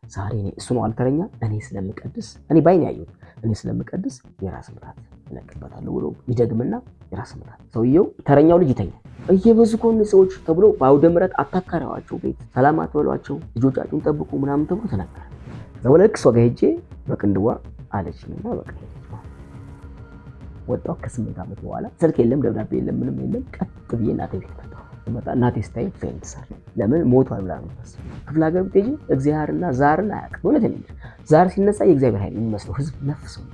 ዛሬ እሱ ነው አልተረኛ እኔ ስለምቀድስ እኔ ባይኔ ያየሁት እኔ ስለምቀድስ የራስ ምታት እለቅበታለሁ ብሎ ይደግምና የራስ ምታት ሰውየው ተረኛው ልጅ ይተኛል። እየበዙ ከሆነ ሰዎች ተብሎ በአውደ ምሕረት አታካሪዋቸው ቤት ሰላም አትበሏቸው ልጆቻችሁን ጠብቁ ምናምን ተብሎ ተነገረ። ዘወለክ ሷ ጋር ሄጄ በቅንድዋ አለችኝና በቃ ወጣሁ። ከ8 ዓመት በኋላ ስልክ የለም ደብዳቤ የለም ምንም የለም። ቀጥ ብዬ እናቴ ቤት መጣሁ። ስመጣ እናቴ ስታይ ፌንት ሳለ ለምን ሞቷል ብላ ነው ታስብ። ክፍለ ሀገር ብትሄጂ እግዚአብሔርና ዛርን አያውቅም። እውነቴን ነው። ዛር ሲነሳ የእግዚአብሔር ኃይል የሚመስለው ህዝብ ነፍስ ነው።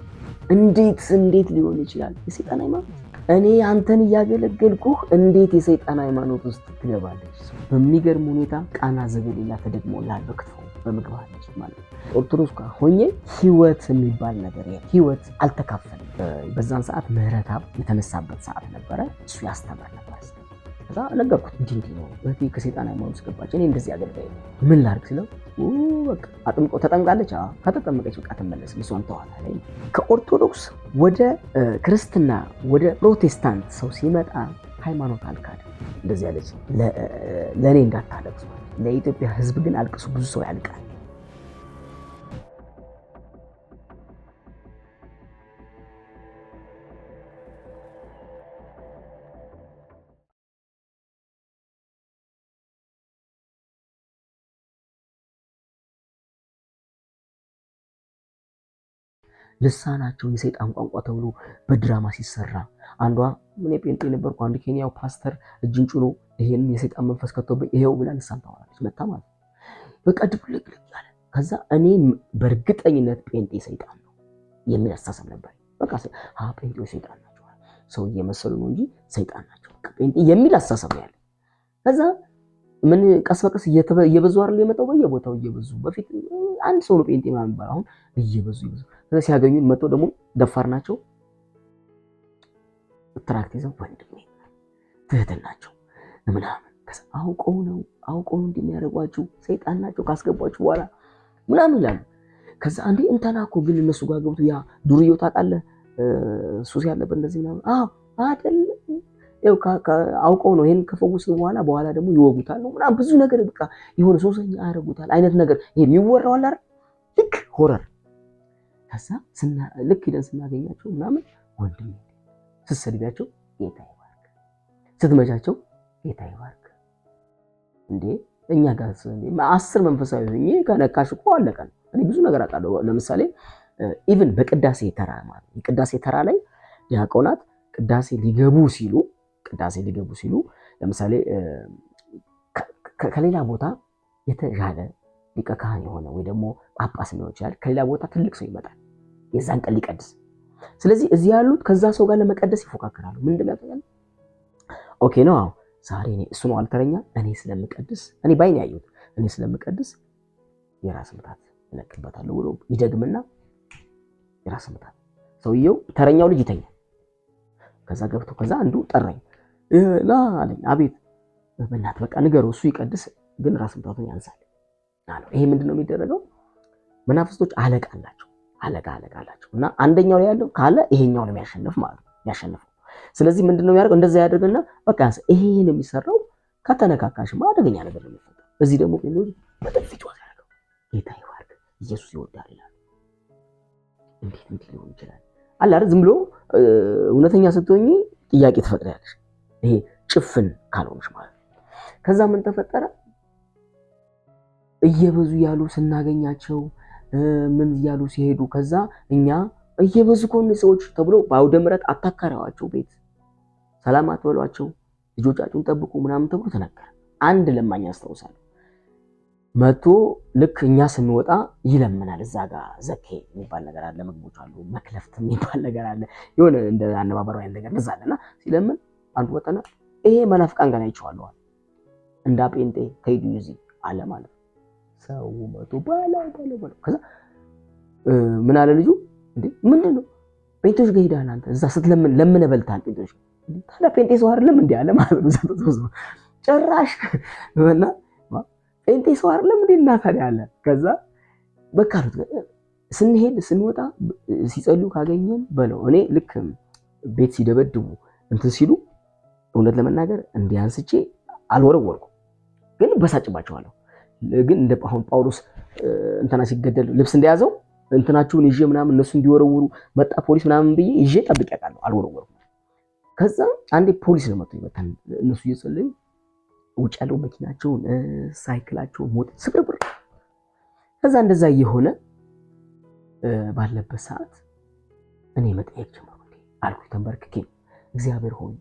እንዴት ሊሆን ይችላል? የሰይጣን ሃይማኖት እኔ አንተን እያገለገልኩህ እንዴት የሰይጣን ሃይማኖት ውስጥ ትገባለች? በሚገርም ሁኔታ ቃና ዘገሊላ ተደግሞልሃል በክትፎ በምግብ አለች ማለት ነው። ኦርቶዶክስ ጋር ሆኜ ህይወት የሚባል ነገር ህይወት አልተካፈልም። በዛን ሰዓት ምህረትአብ የተነሳበት ሰዓት ነበረ። እሱ ያስተምር ነበር። ከዛ ነገርኩት እንዲህ ነው እህቴ ከሰይጣን ሃይማኖት ውስጥ ገባች። እኔ እንደዚህ አገልጋይ ነው ምን ላድርግ ስለው በቃ አጥምቆ ተጠምቃለች። ከተጠመቀች በቃ ትመለስ እሷን ተዋት አለኝ። ከኦርቶዶክስ ወደ ክርስትና ወደ ፕሮቴስታንት ሰው ሲመጣ ሃይማኖት አልካድም እንደዚህ ያለች ለእኔ እንዳታለቅሱ ለኢትዮጵያ ህዝብ ግን አልቅሱ ብዙ ሰው ያልቃል። ልሳናቸው የሰይጣን ቋንቋ ተብሎ በድራማ ሲሰራ አንዷ ምን ጴንጤ ነበርኩ አንድ ኬንያው ፓስተር እጅን ጭኖ ይሄን የሰይጣን መንፈስ ከተውበት ይሄው ብላ ልሳን ታወራለች መታ ማለት በቃ ድብልቅልቅ ያለ። ከዛ እኔ በእርግጠኝነት ጴንጤ ሰይጣን ነው የሚል አስተሳሰብ ነበር። በቃ ጴንጤው ሰይጣን ናቸው ሰው እየመሰሉ ነው እንጂ ሰይጣን ናቸው ጴንጤ የሚል አስተሳሰብ ነው ያለ። ከዛ ምን ቀስ በቀስ እየበዙ አይደል የመጣው በየቦታው እየበዙ በፊት አንድ ሰው ነው ጴንጤ ምናምን ባል አሁን እየበዙ ከዛ ሲያገኙን መጥተው ደግሞ ደፋር ናቸው ትራክት ይዘው ወንድሜ ትህትን ናቸው ምናምን ከዛ አውቀው ነው እንደሚያደርጓችሁ ሰይጣን ናቸው ካስገባችሁ በኋላ ምናምን ይላሉ። ከዛ አንዴ እንተና እኮ ግን እነሱ ጋር ገብቶ ያ ዱርዬው ታውቃለህ ሱስ ያለበት እንደዚህ ምናምን አይደለም ያው አውቀው ነው ይሄን ከፈውስ በኋላ ደግሞ ይወጉታል ነው ምናምን ብዙ ነገር በቃ የሆነ ሶሰኛ ያደርጉታል አይነት ነገር ይሄ የሚወራው አለ አይደል ልክ ሆረር። ከዛ ልክ ሄደን ስናገኛቸው ምናምን ወንድሜ ስትሰድቢያቸው ጌታ ይባርክ ስትመቻቸው ጌታ ይባርክ እንዴ እኛ ጋር 10 መንፈሳዊ ሆኜ ከነካሽ እኮ አለቀ ነው። እኔ ብዙ ነገር አውቃለሁ። ለምሳሌ ኢቭን በቅዳሴ ተራ ማለት የቅዳሴ ተራ ላይ ዲያቆናት ቅዳሴ ሊገቡ ሲሉ ለምሳሌ ከሌላ ቦታ የተሻለ ሊቀ ካህን የሆነ ወይ ደግሞ ጳጳስ ሊሆን ይችላል ከሌላ ቦታ ትልቅ ሰው ይመጣል የዛን ቀን ሊቀድስ። ስለዚህ እዚህ ያሉት ከዛ ሰው ጋር ለመቀደስ ይፎካከራሉ። ምን እንደሚያጠቃል ኦኬ ነው ዛሬ እሱ ነው አልተረኛ እኔ ስለምቀድስ እኔ ባይኔ ያየሁት እኔ ስለምቀድስ የራስ ምታት እለቅበታለሁ ብሎ ይደግምና የራስ ምታት ሰውየው ተረኛው ልጅ ይተኛል። ከዛ ገብቶ ከዛ አንዱ ጠራኝ ና አለኝ። አቤት በእናትህ በቃ ንገረው እሱ ይቀድስ ግን ራስ ምታቱን ያንሳል አለው። ይሄ ምንድነው የሚደረገው? መናፍስቶች አለቃ አላቸው እና አንደኛው ላይ ያለው ካለ ይሄኛው ነው የሚያሸንፍ ማለት ነው የሚያሸንፈው። ስለዚህ ምንድነው የሚያደርገው? እንደዛ ያደርግና በቃ ይሄ ነው የሚሰራው። ከተነካካሽማ አደገኛ ነገር ነው የሚፈጠረው። እዚህ ደግሞ ጴንጤዎች በጥፊት ያደርገው ጌታ ይባርክ ኢየሱስ ይወዳል ይላል። እንዴት ሊሆን ይችላል? አለ አይደል ዝም ብሎ እውነተኛ ስትሆኚ ጥያቄ ትፈጥሪያለሽ። ይሄ ጭፍን ካልሆንሽ ማለት ነው። ከዛ ምን ተፈጠረ? እየበዙ ያሉ ስናገኛቸው ምን እያሉ ሲሄዱ ከዛ እኛ እየበዙ ከሆነ ሰዎች ተብሎ በአውደ ምሕረት አታካሪዋቸው ቤት ሰላም አትበሏቸው ልጆቻችሁን ጠብቁ ምናምን ተብሎ ተነገረ። አንድ ለማኝ አስታውሳለሁ መጥቶ ልክ እኛ ስንወጣ ይለምናል። እዛ ጋር ዘኬ የሚባል ነገር አለ፣ ምግቦች አሉ፣ መክለፍት የሚባል ነገር አለ፣ የሆነ እንደ አነባበሩ አይነት ነገር እንደዛ አለና ሲለምን አንዱ ወጣና ይሄ መናፍቃን ጋር አይቼዋለሁ እንዳ ጴንጤ ከይዱ እዚህ አለ ማለት ሰው መቶ ባላው ከዛ ምን አለ ልጁ እንዴ ምንድነው ጴንጤዎች ጋር ሄዳል አንተ እዛ ስትለምን ለምን በልታል ጴንጤዎች ታዲያ ጴንጤ ሰው አይደለም እንዴ አለ ማለት ነው። ጭራሽ እና ጴንጤ ሰው አይደለም እንዴ እና ታዲያ አለ። ከዛ በቃ ስንሄድ ስንወጣ ሲጸልዩ ካገኘን በለው እኔ ልክ ቤት ሲደበድቡ እንትን ሲሉ እውነት ለመናገር እንዲያንስቼ አልወረወርኩም ግን በሳጭባቸዋለሁ። ግን እንደ አሁን ጳውሎስ እንትና ሲገደል ልብስ እንደያዘው እንትናችሁን ይዤ ምናምን እነሱ እንዲወረውሩ መጣ ፖሊስ ምናምን ብዬ ይዤ ጠብቄ አውቃለሁ። አልወረወርኩም። ከዛ አንዴ ፖሊስ ነው መጥቶ ይመታል። እነሱ እየጸለዩ ውጭ ያለው መኪናቸውን ሳይክላቸውን ሞት ስብርብር። ከዛ እንደዛ እየሆነ ባለበት ሰዓት እኔ መጠየቅ ጀመርኩ። አልኩ ተንበርክኬ እግዚአብሔር ሆይ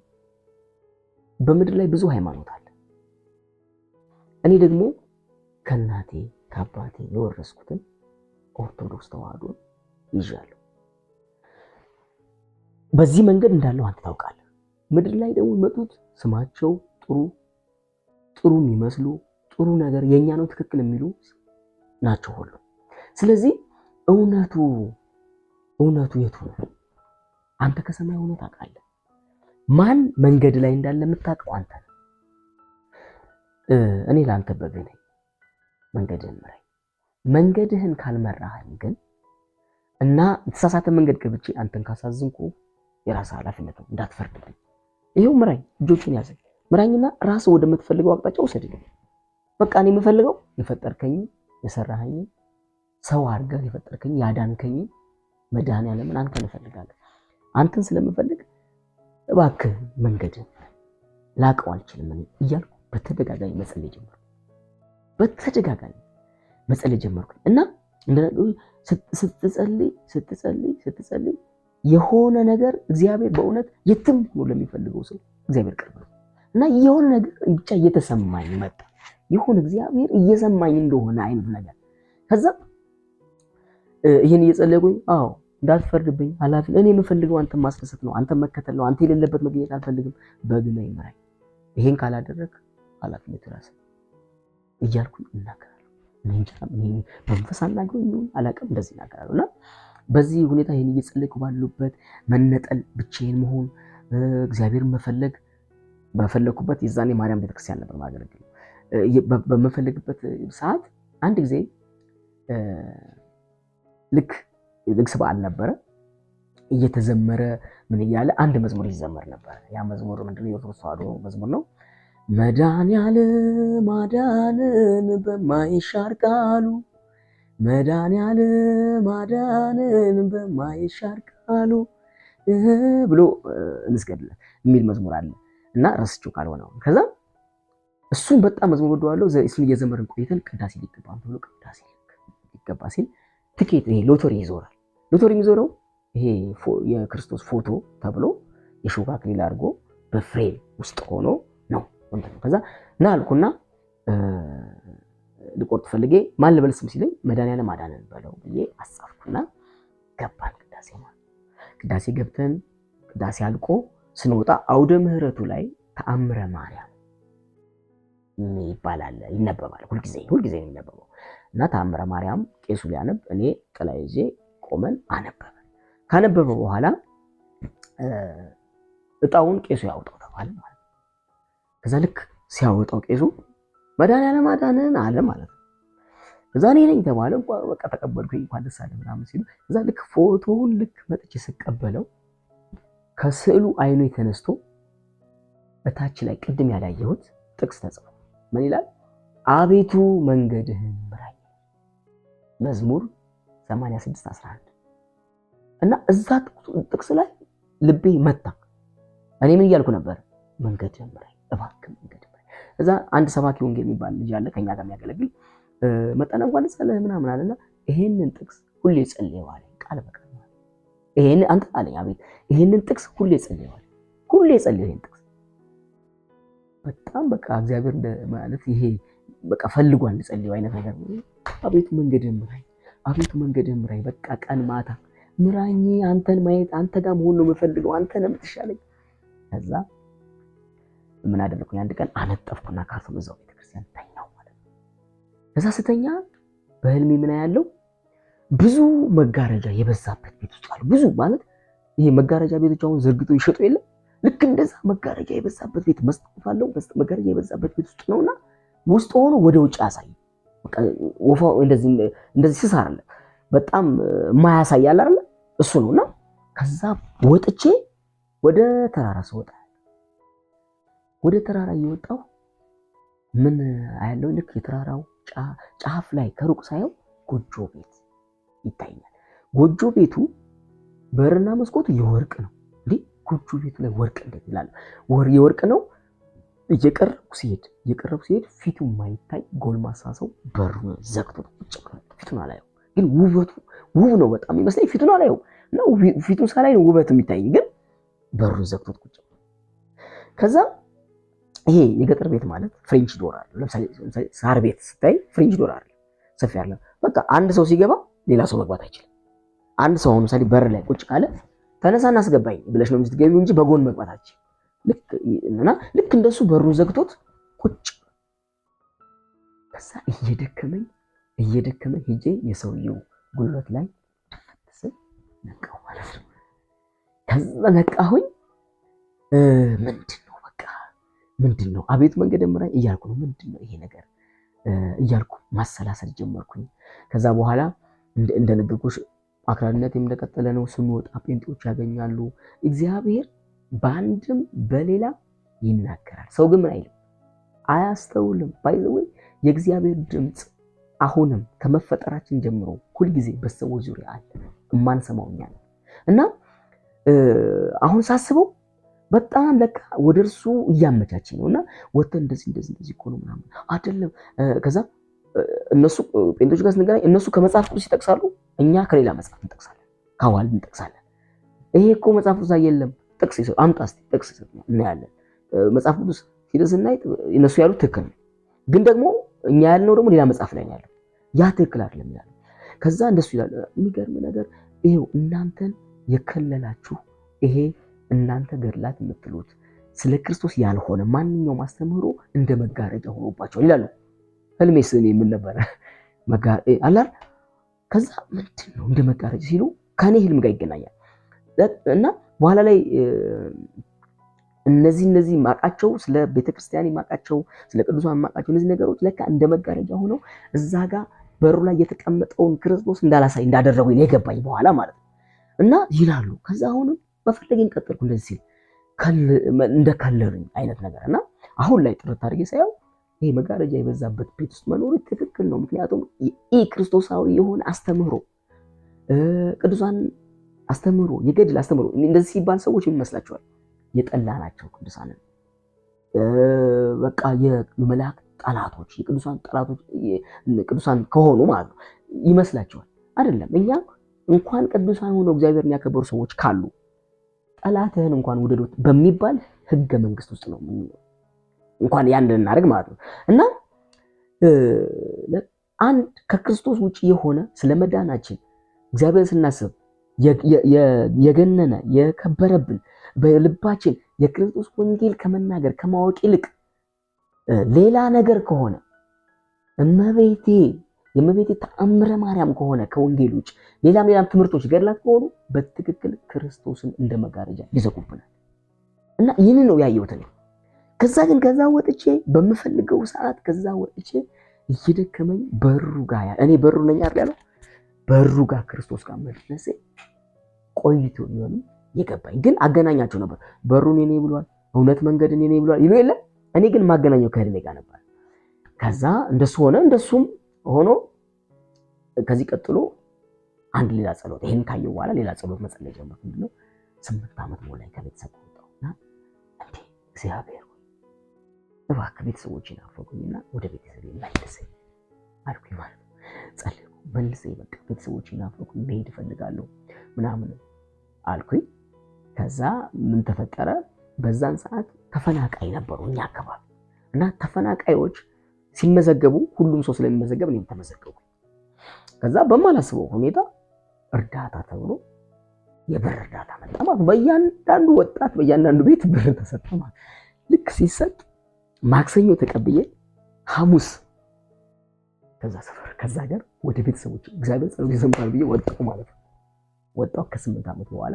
በምድር ላይ ብዙ ሃይማኖት አለ። እኔ ደግሞ ከእናቴ ከአባቴ የወረስኩትን ኦርቶዶክስ ተዋህዶ ይዣለሁ። በዚህ መንገድ እንዳለው አንተ ታውቃለህ። ምድር ላይ ደግሞ የመጡት ስማቸው ጥሩ የሚመስሉ ጥሩ ነገር የኛ ነው ትክክል የሚሉ ናቸው ሁሉ። ስለዚህ እውነቱ የቱ ነው? አንተ ከሰማይ ሆነ ታውቃለህ። ማን መንገድ ላይ እንዳለ የምታውቀው አንተ ነህ። እኔ ለአንተ በግ ነኝ፣ መንገድህን ምራኝ። መንገድህን ካልመራህን ግን እና የተሳሳተ መንገድ ገብቼ አንተን ካሳዝንኩ የራስህ ኃላፊነት ነው፣ እንዳትፈርድብኝ። ይሄው ምራኝ፣ እጆቹን ያዘኝ፣ ምራኝና ራስህ ወደምትፈልገው አቅጣጫ ውሰድልኝ። በቃ እኔ የምፈልገው የፈጠርከኝ የሰራኸኝ ሰው አድርገህ የፈጠርከኝ ያዳንከኝ መድኃኒዓለምን አንተን እፈልጋለሁ። አንተን ስለምፈልግ እባክህ መንገድህን ላቀው አልችልም እኔ እያልኩ በተደጋጋሚ መጸለይ ጀመርኩ እና ስትጸልይ የሆነ ነገር እግዚአብሔር በእውነት የትም ሆኖ ለሚፈልገው ሰው እግዚአብሔር ቅርብ ነው እና የሆነ ነገር ብቻ እየተሰማኝ መጣ። የሆነ እግዚአብሔር እየሰማኝ እንደሆነ አይነት ነገር። ከዛ ይሄን እየጸለይኩኝ እንዳትፈርድብኝ ኃላፊ እኔ የምፈልገው አንተን ማስደሰት ነው፣ አንተን መከተል ነው። አንተ የሌለበት መገኘት አልፈልግም። በግ ነኝ ምራኝ። ይሄን ካላደረግ ኃላፊነት ራስህ እያልኩኝ እናገራለሁ። እኔ መንፈስ አናግሮኝ ይሁን አላውቅም፣ እንደዚህ እናገራለሁ። እና በዚህ ሁኔታ ይሄን እየጸለይኩ ባሉበት መነጠል፣ ብቻዬን መሆን፣ እግዚአብሔርን መፈለግ በፈለኩበት የዛኔ ማርያም ቤተክርስቲያን ነበር ማገለግለው። በመፈለግበት ሰዓት አንድ ጊዜ ልክ ልክስ በዓል ነበረ እየተዘመረ ምን እያለ አንድ መዝሙር ይዘመር ነበር። ያ መዝሙር ምንድነው? የኦርቶዶክስ ተዋህዶ መዝሙር ነው። መድኃኒዓለም ማዳንን በማይሻር ቃሉ፣ መድኃኒዓለም ማዳንን በማይሻር ቃሉ ብሎ እንስገድለት የሚል መዝሙር አለ እና ረስቼው ካልሆነ ከዛ እሱን በጣም መዝሙር ወደዋለሁ። እሱን እየዘመርን ቆይተን ቅዳሴ ሊገባ ብሎ ቅዳሴ ሊገባ ሲል ትኬት ይሄ ሎተሪ ይዞራል። ሎተሪ የሚዞረው ይሄ የክርስቶስ ፎቶ ተብሎ የሾህ አክሊል አድርጎ በፍሬም ውስጥ ሆኖ ነው። ከዛ ና አልኩና ልቆርጥ ፈልጌ ማን ልበል ስም ሲለኝ መድኃኒዓለም ማዳንን በለው ብዬ አጻፍኩና ገባን ቅዳሴ ማለት። ቅዳሴ ገብተን ቅዳሴ አልቆ ስንወጣ አውደ ምሕረቱ ላይ ተአምረ ማርያም ይባላል ይነበባል። ሁልጊዜ ነው የሚነበበው እና ተአምረ ማርያም ቄሱ ሊያነብ እኔ ጥላ ይዤ ቆመን አነበበ። ካነበበ በኋላ እጣውን ቄሱ ያወጣው ተባለ ማለት ነው። ከዛ ልክ ሲያወጣው ቄሱ መድኃኒዓለም ማዳንን አለ ማለት ነው። ከዛ እኔ ነኝ ተባለ። በቃ ተቀበልኩኝ። እንኳን ደስ አለ ምናምን ሲሉ ከዛ ልክ ፎቶውን ልክ መጥቼ ስቀበለው ከስዕሉ አይኑ የተነስቶ እታች ላይ ቅድም ያላየሁት ጥቅስ ተጽፎ ምን ይላል? አቤቱ መንገድህን ምራኝ፣ መዝሙር 86:11 እና እዛ ጥቅስ ላይ ልቤ መታ። እኔ ምን እያልኩ ነበር? መንገድህን ምራኝ፣ እባክህ መንገድህን ምራኝ። እዛ አንድ ሰባኪ ወንጌል የሚባል ልጅ አለ ከኛ ጋር የሚያገለግል መጣና እንኳን ጸለህ ምናምን አለና ይሄንን ጥቅስ ሁሌ ጸልየዋል ቃል በቃል ማለት ይሄን አንተ አለኝ። አቤት ይሄንን ጥቅስ ሁሌ ጸልየዋል፣ ሁሌ ጸልየው ይሄን ጥቅስ በጣም በቃ እግዚአብሔር ማለት ይሄ በቃ ፈልጓል ጸልየው አይነት ነገር። አቤቱ መንገድህን ምራኝ፣ አቤቱ መንገድህን ምራኝ፣ በቃ ቀን ማታ ምራኝ፣ አንተን ማየት አንተ ጋር መሆን ነው የምፈልገው፣ አንተ ነህ የምትሻለኝ። ከዛ ምን አደረኩኝ? አንድ ቀን አነጠፍኩና ካርቱን እዛው ቤተክርስቲያን ተኛው ማለት ነው። ከዛ ስተኛ በህልሜ ምን ያለው ብዙ መጋረጃ የበዛበት ቤት ውስጥ አሉ። ብዙ ማለት ይሄ መጋረጃ ቤቶች አሁን ዘርግቶ ይሸጡ የለ ልክ እንደዛ መጋረጃ የበዛበት ቤት መስጠት አለው። መጋረጃ የበዛበት ቤት ውስጥ ነውና ውስጥ ሆኖ ወደ ውጭ ያሳይ በቃ ወፋው እንደዚህ ስስ አይደለ በጣም ማያሳይ ያለ አይደለ እሱ ነውና ከዛ ወጥቼ ወደ ተራራ ስወጣ ወደ ተራራ እየወጣው ምን አያለው ልክ የተራራው ጫፍ ላይ ከሩቅ ሳየው ጎጆ ቤት ይታየኛል። ጎጆ ቤቱ በርና መስኮቱ የወርቅ ነው። እንዴ ጎጆ ቤቱ ላይ ወርቅ እንዴት ይላል? የወርቅ ነው። እየቀረብኩ ሲሄድ ፊቱ የማይታይ ጎልማሳ ሰው በሩን ዘግቶ ቁጭ ብሏል። ፊቱን አላየው፣ ግን ውበቱ ውብ ነው በጣም ይመስለኝ። ፊቱን አላየው እና ፊቱን ሳላይ ነው ውበት የሚታየኝ፣ ግን በሩን ዘግቶት ቁጭ ብሏል። ከዛ ይሄ የገጠር ቤት ማለት ፍሬንች ዶር አለ። ለምሳሌ ሳር ቤት ስታይ ፍሬንች ዶር አለ፣ ሰፊ አለ። በቃ አንድ ሰው ሲገባ ሌላ ሰው መግባት አይችልም። አንድ ሰው አሁን ለምሳሌ በር ላይ ቁጭ ካለ ተነሳና አስገባኝ ብለሽ ነው የምትገቢው እንጂ በጎን መግባት አትችልም። ልክ እንደሱ በሩን ዘግቶት ቁጭ። ከዛ እየደከመኝ ሄጄ የሰውየው ጉልበት ላይ ስል ነቃሁ ማለት ነው። ከዛ ነቃሁኝ። ምንድን ነው አቤት መንገድ ምራኝ እያልኩ ነው። ምንድን ነው ይሄ ነገር እያልኩ ማሰላሰል ጀመርኩኝ። ከዛ በኋላ እንደነገርኩሽ አክራሪነት እንደቀጠለ ነው። ስንወጣ ጴንጤዎች ያገኛሉ። እግዚአብሔር በአንድም በሌላ ይናገራል። ሰው ግን ምን አይልም፣ አያስተውልም። ባይዘወይ የእግዚአብሔር ድምፅ አሁንም ከመፈጠራችን ጀምሮ ሁልጊዜ በሰዎች ዙሪያ አለ፣ እማንሰማው እኛ ነን። እና አሁን ሳስበው በጣም ለካ ወደ እርሱ እያመቻችን ነው። እና ወጥተን እንደዚህ እኮ ነው ምናምን አይደለም። ከዛ እነሱ ጴንጤዎች ጋር ስንገናኝ እነሱ ከመጽሐፍ ቅዱስ ይጠቅሳሉ፣ እኛ ከሌላ መጽሐፍ እንጠቅሳለን፣ ከዋልድ እንጠቅሳለን። ይሄ እኮ መጽሐፍ ቅዱስ የለም ጥቅስ ይሰጥ አምጣ እስቲ ጥቅስ ይሰጥ እናያለን። መጽሐፍ ቅዱስ ሂደህ ስናይ እነሱ ያሉት ትክክል ነው፣ ግን ደግሞ እኛ ያልነው ደግሞ ሌላ መጽሐፍ ላይ ነው ያለው። ያ ትክክል አይደለም ይላል። ከዛ እንደሱ ይላል። የሚገርም ነገር ይሄው እናንተን የከለላችሁ ይሄ እናንተ ገድላት የምትሉት ስለ ክርስቶስ ያልሆነ ማንኛውም አስተምህሮ እንደ መጋረጃ ሆኖባቸዋል ይላሉ። ህልሜስ እኔ ምን ነበረ አላር። ከዛ ምንድን ነው እንደ መጋረጃ ሲሉ ከኔ ህልም ጋር ይገናኛል እና በኋላ ላይ እነዚህ ማቃቸው ስለ ቤተክርስቲያን ማቃቸው ስለ ቅዱሳን ማቃቸው እነዚህ ነገሮች ለካ እንደ መጋረጃ ሆነው እዛ ጋር በሩ ላይ የተቀመጠውን ክርስቶስ እንዳላሳይ እንዳደረጉኝ ነው የገባኝ በኋላ ማለት ነው። እና ይላሉ። ከዛ አሁንም መፈለግን ቀጠልኩ እንደዚህ ሲል እንደከለሉኝ አይነት ነገር። እና አሁን ላይ ጥርት አድርጌ ሳየው ይሄ መጋረጃ የበዛበት ቤት ውስጥ መኖር ትክክል ነው። ምክንያቱም ክርስቶሳዊ የሆነ አስተምህሮ ቅዱሳን አስተምህሮ የገድል አስተምህሮ እንደዚህ ሲባል ሰዎች ምን ይመስላቸዋል? የጠላናቸው ቅዱሳንን በቃ የመላእክት ጠላቶች የቅዱሳን ጠላቶች ቅዱሳን ከሆኑ ማለት ነው ይመስላቸዋል። አይደለም። እኛ እንኳን ቅዱሳን ሆነው እግዚአብሔርን ያከበሩ ሰዎች ካሉ ጠላትህን እንኳን ውደዶት በሚባል ህገ መንግስት ውስጥ ነው እንኳን ያን እናደርግ ማለት ነው። እና አንድ ከክርስቶስ ውጪ የሆነ ስለመዳናችን እግዚአብሔርን ስናስብ የገነነ የከበረብን በልባችን የክርስቶስ ወንጌል ከመናገር ከማወቅ ይልቅ ሌላ ነገር ከሆነ የእመቤቴ ተአምረ ማርያም ከሆነ ከወንጌል ውጭ ሌላም ትምህርቶች ገድላት ከሆኑ በትክክል ክርስቶስን እንደ መጋረጃ ይዘጉብናል። እና ይህንን ነው ያየሁት እኔ። ከዛ ወጥቼ በምፈልገው ሰዓት ከዛ ወጥቼ እየደከመኝ በሩ ጋር እኔ በሩ ነኝ አይደል ያለው በሩ ጋር ክርስቶስ ጋር መድረሴ ቆይቶ ቢሆንም የገባኝ ግን አገናኛቸው ነበር። በሩን እኔ ብሏል፣ እውነት መንገድ እኔ ብሏል ይሉ የለ። እኔ ግን ማገናኘው ከህልሜ ጋር ነበር። ከዛ እንደሱ ሆነ። እንደሱም ሆኖ ከዚህ ቀጥሎ አንድ ሌላ ጸሎት ይሄን ካየው በኋላ ሌላ ጸሎት መጸለይ ጀመርኩ። ምንድነው 8 ዓመት ሞላኝ ከቤተሰብ ወጣሁና እንዴ እግዚአብሔር እባክህ ቤተሰቦቼን ናፈቁኝና ወደ ቤተሰቤ መልሰኝ አልኩኝ ማለት ነው። ጸልኩ መልሰኝ በቃ ቤተሰቦቼን ናፈቁኝ መሄድ እፈልጋለሁ ምናምን አልኩኝ። ከዛ ምን ተፈጠረ? በዛን ሰዓት ተፈናቃይ ነበሩ እኛ አካባቢ እና ተፈናቃዮች ሲመዘገቡ ሁሉም ሰው ስለሚመዘገብ እኔም ተመዘገቡ። ከዛ በማላስበው ሁኔታ እርዳታ ተብሎ የብር እርዳታ መጣ ማለት በእያንዳንዱ ወጣት በእያንዳንዱ ቤት ብር ተሰጠ ማለት ልክ ሲሰጥ ማክሰኞ ተቀብዬ ሐሙስ ከዛ ሰፈር ከዛ ጋር ወደ ቤተሰቦች እግዚአብሔር ጸሎት ይሰማል ብዬ ወጣሁ ማለት ነው። ወጣሁ ከ8 ዓመት በኋላ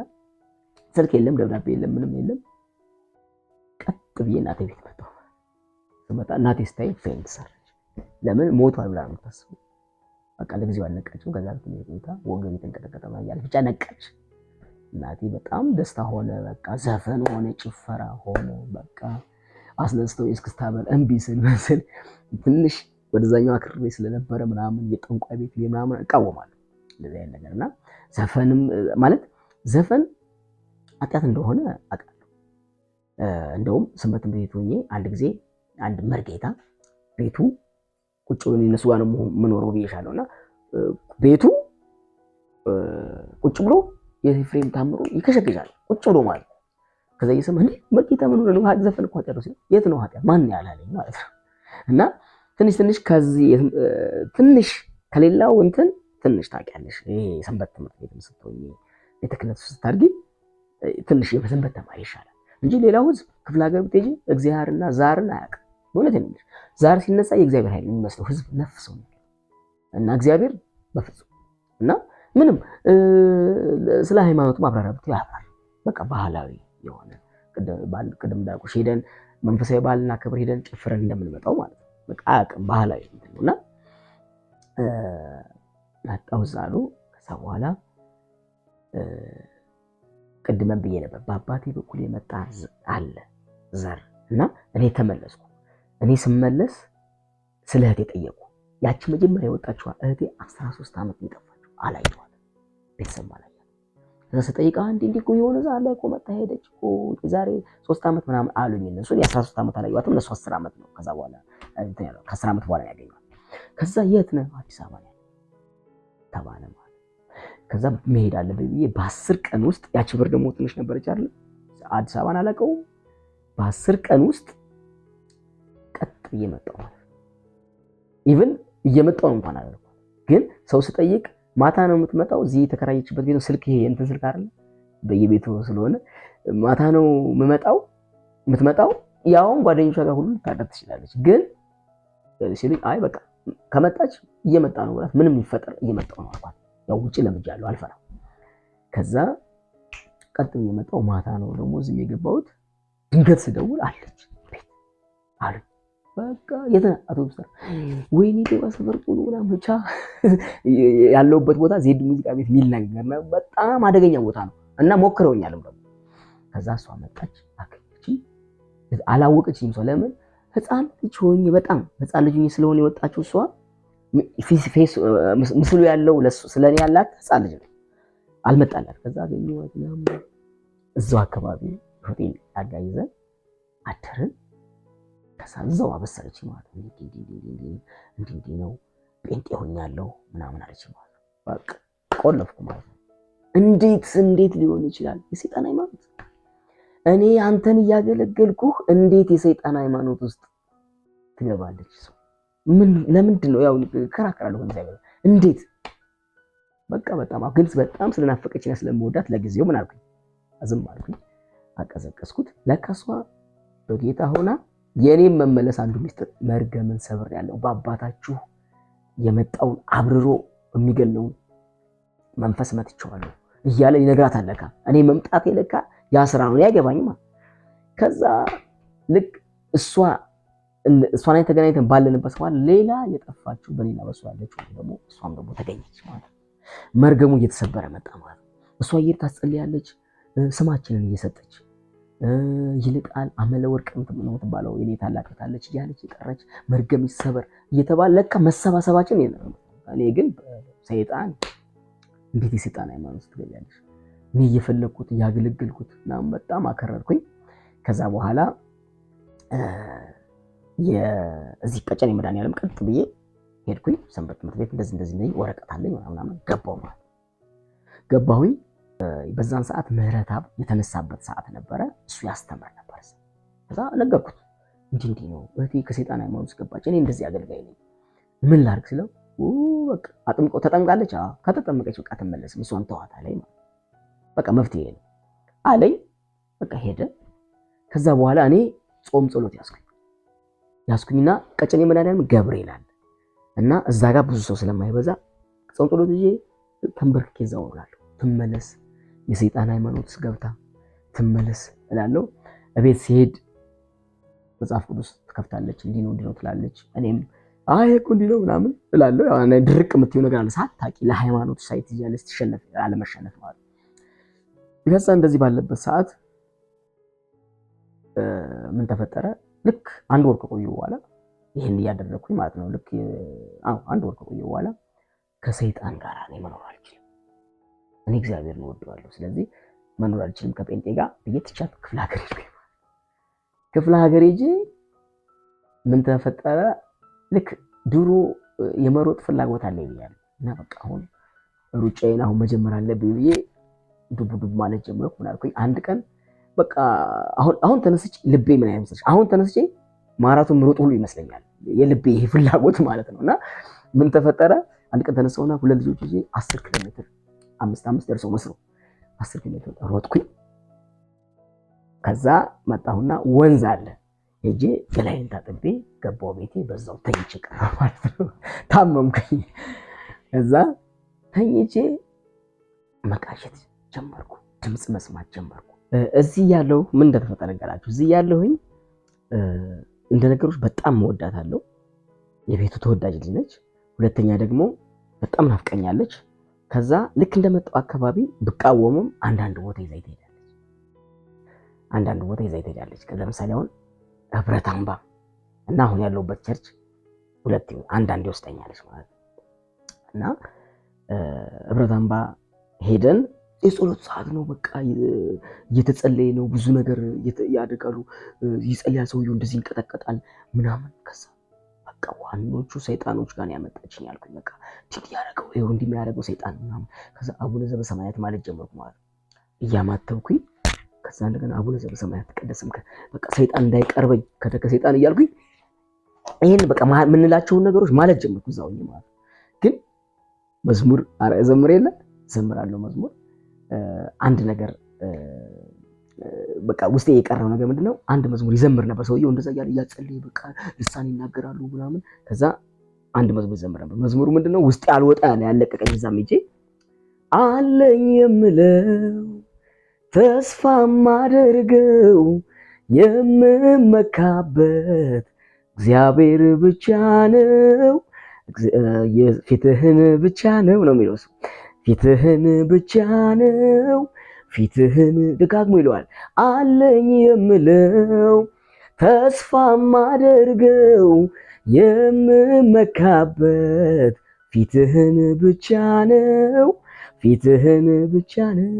ስልክ የለም ደብዳቤ የለም ምንም የለም። ቀጥ ብዬ እናቴ ቤት መጣሁ። ስመጣ እናቴ ስታይ ፌንት ሰራች። ለምን ሞቷል ብላ ነው የምታስበው። በቃ ለጊዜው አልነቃችም። ከዛ ሁኔታ ወገን የተንቀጠቀጠ ማለት ብቻ ነቃች። እናቴ በጣም ደስታ ሆነ። በቃ ዘፈን ሆነ ጭፈራ ሆነ። በቃ አስነስተው እስክስታ በል እምቢ ስል መስል ትንሽ ወደዛኛው አክርሬ ስለነበረ ምናምን የጠንቋይ ቤት ምናምን እቃወማለሁ እንደዚህ አይነት ነገርና ዘፈንም ማለት ዘፈን ኃጢአት እንደሆነ አውቃለሁ። እንደውም ሰንበት ቤት ሆኜ አንድ ጊዜ አንድ መርጌታ ቤቱ ቁጭ ብሎ እነሱ ጋር ነው የምኖረው ብዬሻለሁና ቤቱ ቁጭ ብሎ የኤፍሬም ታምሩ ይከሸክሻል ቁጭ ብሎ ማለት ከዛ እየሰማ እንዴ መርጌታ ምን ሆነ ነው ዘፈን እኮ ኃጢአት ነው የት ነው ኃጢአት ማን ያላለኝ ማለት ነው። እና ትንሽ ከዚህ ትንሽ ከሌላው እንትን ትንሽ ታውቂያለሽ ይሄ ሰንበት ትምህርት ቤት ስትሆኚ ቤተ ክህነት ስታድጊ ትንሽ የሰንበት ተማሪ ይሻላል እንጂ ሌላው ህዝብ ክፍለ ሀገር ብትሄጂ እግዚአብሔርና ዛርን አያውቅም። በእውነት ነው ዛር ሲነሳ የእግዚአብሔር ኃይል የሚመስለው ህዝብ ነፍሰው እና እግዚአብሔር በፍጹም እና ምንም ስለ ሃይማኖቱ ማብራሪያ ብትይ ያብራል። በቃ ባህላዊ የሆነ ቅድም እንዳልኩሽ ሄደን መንፈሳዊ ባህልና ክብር ሄደን ጭፍረን እንደምንመጣው ማለት ነው። በቃ አያውቅም ባህላዊ ነውና መጣው ዛሉ ከዛ በኋላ ቅድመን ብዬ ነበር በአባቴ በኩል የመጣ አለ ዘር እና እኔ ተመለስኩ። እኔ ስመለስ ስለ እህቴ ጠየቁ። ያቺ መጀመሪያ የወጣችው እህቴ 13 ዓመት የጠፋችው አላየኋትም፣ ቤተሰብ አላየኋትም። ከዛ ስጠይቅ እንዲህ እኮ የሆነ ዛር ላይ እኮ መጣ ሄደች እኮ የዛሬ 3 ዓመት ምናምን አሉኝ። እነሱ የ13 ዓመት አላየኋትም፣ እነሱ 10 ዓመት ነው። ከዛ በኋላ ከ10 ዓመት በኋላ ያገኘኋት። ከዛ የት ነህ? አዲስ አበባ ነው ተባለ ማለት። ከዛ መሄድ አለብኝ ብዬ በ10 ቀን ውስጥ ያቺ ብር ደግሞ ትንሽ ነበረች አይደል? አዲስ አበባን አላውቀውም። በ10 ቀን ውስጥ ቀጥ እየመጣሁ ማለት ኢቭን እየመጣሁ እንኳን አላልኩም። ግን ሰው ስጠይቅ ማታ ነው የምትመጣው፣ እዚህ የተከራየችበት ቤት ስልክ ይሄ እንትን ስልክ አይደል በየቤቱ ስለሆነ ማታ ነው የምትመጣው። ያውን ጓደኞቿ ጋር ሁሉ ልታደር ትችላለች። ግን ሲሉኝ አይ በቃ ከመጣች እየመጣ ነው ብላት ምንም ይፈጠር እየመጣሁ ነው አልኳት። ያው ውጪ ለምጃለሁ አልፈራም። ከዛ ቀጥ እየመጣሁ ማታ ነው ደግሞ እዚህ የገባሁት። ድንገት ስደውል አለች ቤት አሉ። በቃ አውቶቡስ ተራ ወይኔ ገባ ሰፈር ቁሉ ምናምን ብቻ ያለውበት ቦታ ዜድ ሙዚቃ ቤት የሚል ነገር ነው። በጣም አደገኛ ቦታ ነው እና ሞክረውኛልም ደግሞ። ከዛ እሷ መጣች አከለች። አላወቀችኝም። ሰው ለምን ህፃን ልጅ ሆኜ በጣም ህፃን ልጅ ሆኜ ስለሆነ የወጣችው እሷ ፌስ ምስሉ ያለው ስለኔ ያላት ህፃን ልጅ ነው። አልመጣላት። ከዛ አገኘኋት ምናምን እዛው አካባቢ ሆቴል አጋይዘን አደርን። ከዛ እዛው አበሰረች ማለት ነው። እንዲህ ነው ጴንጤ ሆኛለሁ ምናምን አለች ማለት ነው። በቃ ቆለፍኩ ማለት ነው። እንዴት ሊሆን ይችላል የሰይጣን ሃይማኖት? እኔ አንተን እያገለገልኩህ እንዴት የሰይጣን ሃይማኖት ውስጥ ትገባለች? ሰው ለምንድን ነው ያው ከራከራለሁ እግዚአብሔር እንዴት በቃ በጣም ግልጽ በጣም ስለናፈቀችኝ ስለምወዳት ለጊዜው ምን አልኩኝ? ዝም አልኩኝ። አቀዘቀዝኩት። ለካሷ በጌታ ሆና የኔም መመለስ አንዱ ሚስጥር መርገምን ሰብር ያለው በአባታችሁ የመጣውን አብርሮ የሚገለውን መንፈስ መትቼዋለሁ እያለ ይነግራታል። ለካ እኔ መምጣቴ ለካ ያ ስራ ነው ያገባኝማ። ከዛ ልክ እሷን ተገናኝተን ባለንበት ሰው ሌላ የጠፋችው በሌላ በሷ ያለችው ደግሞ እሷም ደግሞ ተገኘች ማለት መርገሙ እየተሰበረ መጣ ማለት እሷ ታጸልያለች፣ ስማችንን እየሰጠች ይልቃል አመለ ወርቅ የምትባለው የኔ ታላቅ ታለች እያለች የቀረች መርገም ይሰበር እየተባለ ለካ መሰባሰባችን የለም። እኔ ግን ሰይጣን እንዴት የሰይጣን ሃይማኖት ትገኛለሽ? እኔ እየፈለኩት ያገለግልኩት ምናምን በጣም አከረርኩኝ። ከዛ በኋላ እዚህ ቀጨኔ መድኃኒዓለም ቀጥ ብዬ ሄድኩኝ። ሰንበት ትምህርት ቤት እንደዚህ ወረቀት አለኝ ምናምን ገባሁኝ። በዛን ሰዓት ምህረትአብ የተነሳበት ሰዓት ነበረ። እሱ ያስተምር ነበር። ከዛ ነገርኩት እንዲህ ነው እህቴ ከሰይጣን ሃይማኖት ገባች፣ እኔ እንደዚህ አገልጋይ ነኝ ምን ላድርግ ስለው በቃ አጥምቀው ተጠምቃለች። ከተጠመቀች በቃ ተመለስም እሷን ተዋት አለኝ። በቃ መፍትሄ ነው አለኝ። በቃ ሄደ። ከዛ በኋላ እኔ ጾም ጸሎት ያስኩኝና ቀጨኔ መድኃኒዓለም ገብርኤል አለ እና እዛ ጋር ብዙ ሰው ስለማይበዛ ጾም ጸሎት ይዤ ተንበርክኬ እዛው እውላለሁ። ትመለስ የሰይጣን ሃይማኖት ገብታ ትመለስ እላለሁ። እቤት ሲሄድ መጽሐፍ ቅዱስ ትከፍታለች። እንዲህ ነው ትላለች። እኔም አይ እኮ እንዲህ ነው ምናምን እላለሁ። ያው ድርቅ የምትይው ነገር አለ ሳታውቂ ለሃይማኖት ሳይት ይያለስ ትሸነፍ አለመሸነፍ ማለት ከዛ እንደዚህ ባለበት ሰዓት ምን ተፈጠረ? ልክ አንድ ወር ከቆዩ በኋላ ይሄን እያደረኩኝ ማለት ነው። ልክ አንድ ወር ከቆየሁ በኋላ ከሰይጣን ጋር እኔ መኖር አልችልም። እኔ እግዚአብሔርን እወደዋለሁ፣ ስለዚህ መኖር አልችልም ከጴንጤ ጋር ብዬ ትቻት ክፍለ ሀገር ሄድኩኝ። ክፍለ ሀገር ሄጄ ምን ተፈጠረ? ልክ ድሮ የመሮጥ ፍላጎት አለኝ ብያለሁ እና በቃ አሁን ሩጫዬን አሁን መጀመር አለብኝ ብዬ ዱብ ዱብ ማለት ጀመርኩ። ምን አልኩኝ? አንድ ቀን በቃ አሁን ተነስቼ ልቤ ምን አይመስልሽ? አሁን ተነስቼ ማራቶን ምሮጥ ሁሉ ይመስለኛል የልቤ ይሄ ፍላጎት ማለት ነው። እና ምን ተፈጠረ? አንድ ቀን ተነሳውና ሁለት ልጆች ይዤ 10 ኪሎ ሜትር 5 ደርሰው መስሎ 10 ኪሎ ሜትር ሮጥኩኝ። ከዛ መጣሁና ወንዝ አለ ሄጄ ገላዬን ታጥቤ ገባሁ ቤቴ። በዛው ተኝቼ ቀረሁ ማለት ነው። ታመምኩኝ። ከዛ ተኝቼ መቃዠት ጀመርኩ፣ ድምፅ መስማት ጀመርኩ። እዚህ ያለው ምን እንደተፈጠረ ነገራችሁ። እዚህ ያለሁኝ እንደነገሮች በጣም መወዳታለሁ። የቤቱ ተወዳጅ ልጅ ነች። ሁለተኛ ደግሞ በጣም ናፍቀኛለች። ከዛ ልክ እንደመጣው አካባቢ ብቃወምም አንዳንድ ቦታ ይዛኝ ትሄዳለች። ለምሳሌ አሁን ህብረት አምባ እና አሁን ያለሁበት ቸርች አንዳንዴ ወስደኛለች ማለት ነው። እና ህብረት አምባ ሄደን የጸሎት ሰዓት ነው። በቃ እየተጸለየ ነው። ብዙ ነገር ያደርጋሉ። ይጸልያል፣ ሰውየው እንደዚህ ይንቀጠቀጣል ምናምን። ከዛ በቃ ዋኖቹ ሰይጣኖች ጋር ያመጣችኝ ያልኩኝ። በቃ እንዲህ ያደረገው ይሄው እንዲህ የሚያደርገው ሰይጣን ምናምን። ከዛ አቡነ ዘበሰማያት ማለት ጀመርኩ ማለት እያማተብኩኝ። ከዛ እንደገና አቡነ ዘበሰማያት ተቀደስ ስምከ፣ በቃ ሰይጣን እንዳይቀርበኝ ከሰይጣን እያልኩኝ ይሄን በቃ የምንላቸውን ነገሮች ማለት ጀመርኩ እዛው ማለት። ግን መዝሙር ዘምር የለ ዘምራለሁ መዝሙር አንድ ነገር በቃ ውስጤ የቀረው ነገር ምንድነው? አንድ መዝሙር ይዘምር ነበር ሰውየው እንደዛ እያለ እያጸለየ በቃ ልሳን ይናገራሉ ምናምን። ከዛ አንድ መዝሙር ይዘምር ነበር። መዝሙሩ ምንድነው? ውስጤ አልወጣ ያለ ያለቀቀኝ። እዛም ሄጄ አለኝ የምለው ተስፋ ማደርገው የምመካበት እግዚአብሔር ብቻ ነው፣ ፊትህን ብቻ ነው የሚለው እሱ። ፊትህን ብቻ ነው፣ ፊትህን ደጋግሞ ይለዋል። አለኝ የምለው ተስፋ ማደርገው የምመካበት ፊትህን ብቻ ነው፣ ፊትህን ብቻ ነው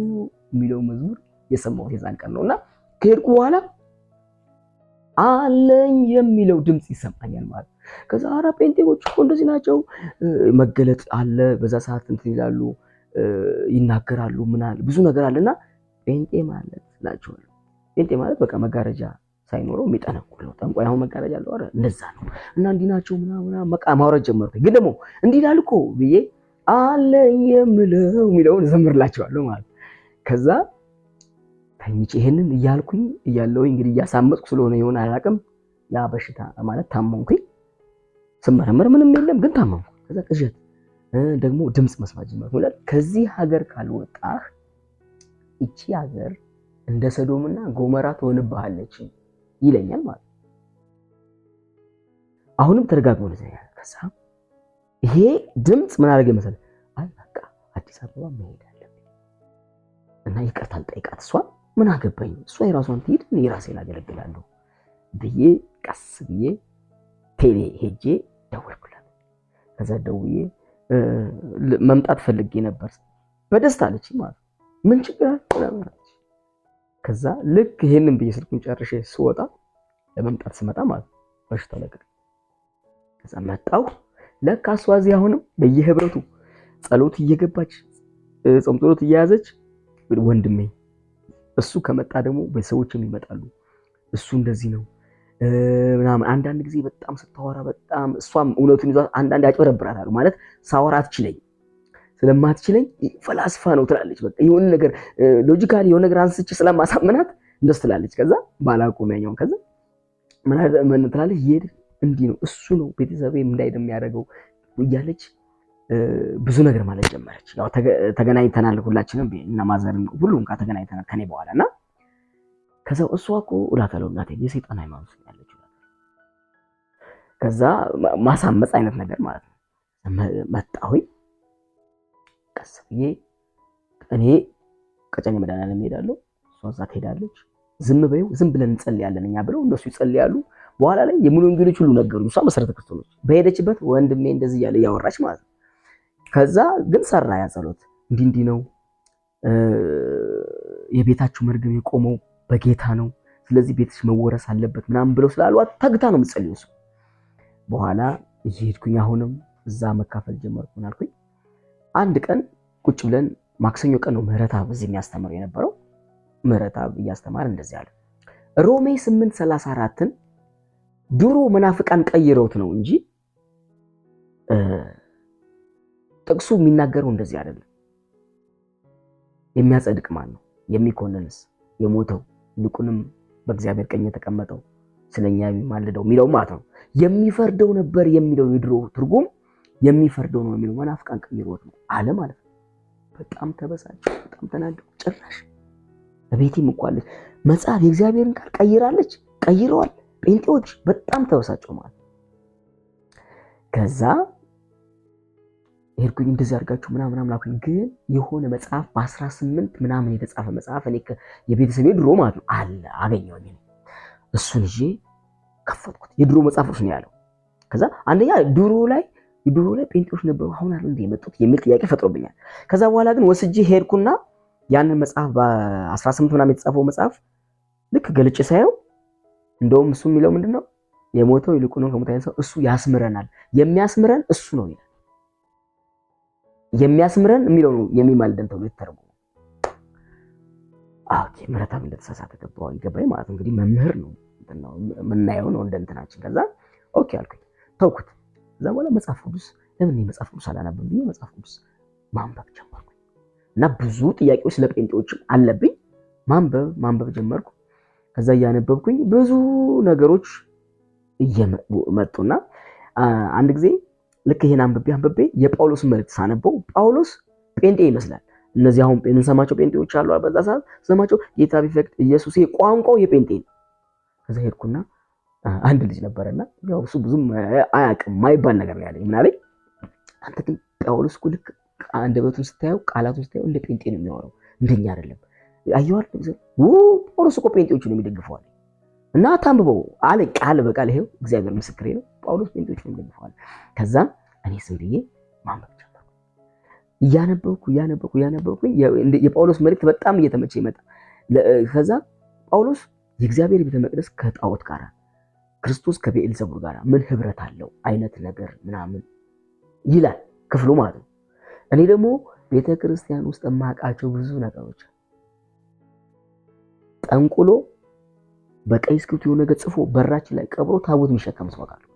የሚለው መዝሙር የሰማሁት የዛን ቀን ነውና ከሄድኩ በኋላ አለኝ የሚለው ድምፅ ይሰማኛል ማለት። ከዛ አራ ጴንጤዎች እኮ እንደዚህ ናቸው፣ መገለጥ አለ በዛ ሰዓት እንትን ይላሉ፣ ይናገራሉ፣ ምናል ብዙ ነገር አለና ጴንጤ ማለት ላችኋለሁ። ጴንጤ ማለት በቃ መጋረጃ ሳይኖረው የሚጠነቁል ነው። ጠንቋይ አሁን መጋረጃ አለው አይደል? እንደዛ ነው። እና እንዲህ ናቸው ምናምን በቃ ማውራት ጀመርኩኝ። ግን ደግሞ እንዲህ ይላል እኮ ብዬ አለኝ የምለው የሚለውን ዘምርላቸዋለሁ ማለት። ከዛ ተኝቼ ይሄንን እያልኩኝ እያለሁኝ እንግዲህ እያሳመጥኩ ስለሆነ የሆነ አላውቅም፣ ያ በሽታ ማለት ታመምኩኝ። ስመረመር ምንም የለም ግን ታመምኩ። ከዛ ቅዠት ደግሞ ድምፅ መስማት ጀመርኩ። ከዚህ ሀገር ካልወጣህ እቺ ሀገር እንደ ሰዶምና ጎመራ ትሆንብሃለች ይለኛል ማለት። አሁንም ተደጋግሞ ነው ያለ። ከዛ ይሄ ድምፅ ምን አደረገ መሰለህ? አይ በቃ አዲስ አበባ መሄድ አለብኝ እና ይቅርታ ልጠይቃት። እሷ ምን አገባኝ፣ እሷ የራሷን ትሄድ፣ እኔ የራሴን አገለግላለሁ ብዬ ቀስ ብዬ ቴሌ ሄጄ ደወልኩላት። ከዛ ደውዬ መምጣት ፈልጌ ነበር፣ በደስታ አለች ማለት ምን ችግር አለ። ከዛ ልክ ይሄንን ብዬ ስልኩን ጨርሼ ስወጣ ለመምጣት ስመጣ ማለት በሽታው ለቀቀ። ከዛ መጣሁ። ለካ እሷ እዚህ አሁንም በየህብረቱ ጸሎት እየገባች ጾም ጸሎት እየያዘች ወንድሜ እሱ ከመጣ ደግሞ ቤተሰቦችም ይመጣሉ፣ እሱ እንደዚህ ነው ምናምን። አንዳንድ ጊዜ በጣም ስታወራ በጣም እሷም እውነቱን ይዟት አንዳንድ ያጭበረብራታሉ ማለት ሳወራ አትችለኝ ስለማትችለኝ ፈላስፋ ነው ትላለች። በቃ የሆነ ነገር ሎጂካሊ የሆነ ነገር አንስቼ ስለማሳመናት እንደስ ትላለች። ከዛ ባላቆም ያኛውን ከዛ ምን ትላለች? ይሄድ እንዲህ ነው እሱ ነው ቤተሰቤም እንዳይደም የሚያደርገው እያለች ብዙ ነገር ማለት ጀመረች። ያው ተገናኝተናል ሁላችንም እና ማዘርም ሁሉም ጋር ተገናኝተናል ከኔ በኋላና ከዛ እሷ እኮ እላታለሁ እናቴ የሰይጣን ሃይማኖት ያለች። ከዛ ማሳመጽ አይነት ነገር ማለት ነው። መጣሁኝ ቀስ ብዬ እኔ ቀጨኔ መድኃኒዓለም እሄዳለሁ፣ እሷ እዛ ትሄዳለች። ዝም በይው ዝም ብለን እንጸልያለን እኛ ብለው እነሱ ይጸልያሉ። በኋላ ላይ የሙሉ ወንጌሎች ሁሉ ነገሩኝ። እሷ መሰረተ ክርስቶስ በሄደችበት ወንድሜ እንደዚህ እያለ እያወራች ማለት ነው። ከዛ ግን ሰራ ያ ጸሎት እንዲህ ነው የቤታችሁ መርገም የቆመው በጌታ ነው፣ ስለዚህ ቤትሽ መወረስ አለበት ምናምን ብለው ስላሏት ተግታ ነው የምትጸልየው እሱ። በኋላ እየሄድኩኝ አሁንም እዛ መካፈል ጀመርኩኝ አልኩኝ። አንድ ቀን ቁጭ ብለን ማክሰኞ ቀን ነው ምህረተአብ እዚህ የሚያስተምር የነበረው። ምህረተአብ እያስተማረ እንደዚህ አለ። ሮሜ 8:34ን ድሮ መናፍቃን ቀይረውት ነው እንጂ ጥቅሱ የሚናገረው እንደዚህ አይደለም። የሚያጸድቅ ማን ነው? የሚኮንንስ? የሞተው ይልቁንም በእግዚአብሔር ቀኝ የተቀመጠው ስለኛ የሚማልደው የሚለው ማለት ነው። የሚፈርደው ነበር የሚለው የድሮ ትርጉም የሚፈርደው ነው የሚለው መናፍቃን ቀይረውት ነው አለ ማለት ነው። በጣም ተበሳጨሁ፣ በጣም ተናደድኩ። ጭራሽ በቤቴም እንኳን መጽሐፍ የእግዚአብሔርን ቃል ቀይራለች፣ ቀይረዋል ጴንጤዎች። በጣም ተበሳጨሁ ማለት ነው። ከዛ ሄድኩኝ እንደዚህ አድርጋችሁ ምናምን አልኩኝ። ግን የሆነ መጽሐፍ በ18 ምናምን የተጻፈ መጽሐፍ እኔ የቤተሰቤ ድሮ ማለት ነው አለ አገኘሁኝ። እሱን ይዤ ከፈትኩት። የድሮ መጽሐፎች ነው ያለው። ከዛ አንደኛ ድሮ ላይ ጴንጤዎች ነበሩ አሁን አይደል እንደ የመጡት የሚል ጥያቄ ፈጥሮብኛል። ከዛ በኋላ ግን ወስጄ ሄድኩና ያንን መጽሐፍ በ18 ምናምን የተጻፈው መጽሐፍ ልክ ገልጬ ሳየው እንደውም እሱ የሚለው ምንድነው የሞተው ይልቁንም ከሙታን ሰው እሱ ያስምረናል፣ የሚያስምረን እሱ ነው ይላል። የሚያስምረን የሚለው ነው የሚማልደን ተብሎ የተተረጎመው። ኦኬ ምህረተአብ እንደተሳሳተ ገባኝ ማለት እንግዲህ መምህር ነው የምናየው ነው እንደ እንትናችን። ከዛ ኦኬ አልኩኝ ተውኩት። ከዛ በኋላ መጽሐፍ ቅዱስ ለምን መጽሐፍ ቅዱስ አላነብም ብዬ መጽሐፍ ቅዱስ ማንበብ ጀመርኩ እና ብዙ ጥያቄዎች ስለ ጴንጤዎችም አለብኝ። ማንበብ ጀመርኩ። ከዛ እያነበብኩኝ ብዙ ነገሮች እየመጡና አንድ ጊዜ ልክ ይሄን አንብቤ የጳውሎስ መልእክት ሳነበው ጳውሎስ ጴንጤ ይመስላል። እነዚህ አሁን የምንሰማቸው ጴንጤዎች አሉ። በዛ ሰዓት ሰማቸው ጌታ ቢፈቅድ ኢየሱስ ቋንቋው የጴንጤ ነው። ከዛ ሄድኩና አንድ ልጅ ነበረና ያው እሱ ብዙም አያውቅም ማይባል ነገር ነው ያለኝ። ምን አለኝ? አንተ ግን ጳውሎስ እኮ ልክ አንደበቱን ስታየው ቃላቱን ስታየው እንደ ጴንጤ ነው የሚያወራው፣ እንደኛ አይደለም። አየዋል ጳውሎስ እኮ ጴንጤዎቹን የሚደግፈዋል እና ታንብበው አለ ቃል በቃል። ይሄው እግዚአብሔር ምስክሬ ነው ጳውሎስ ጴንጤዎቹን የሚደግፈዋል። ከዛ እኔ ዝም ብዬ ማንበብ ጀመርኩ። እያነበብኩኝ የጳውሎስ መልእክት በጣም እየተመቸ ይመጣ። ከዛ ጳውሎስ የእግዚአብሔር ቤተ መቅደስ ከጣዖት ጋር ክርስቶስ ከቤኤልዘቡል ጋር ምን ህብረት አለው አይነት ነገር ምናምን ይላል ክፍሉ ማለት ነው። እኔ ደግሞ ቤተ ክርስቲያን ውስጥ የማውቃቸው ብዙ ነገሮች ጠንቁሎ በቀይ እስክሪብቶ የሆነ ነገር ጽፎ በራችን ላይ ቀብሮ ታቦት የሚሸከም ሰው አውቃለሁ።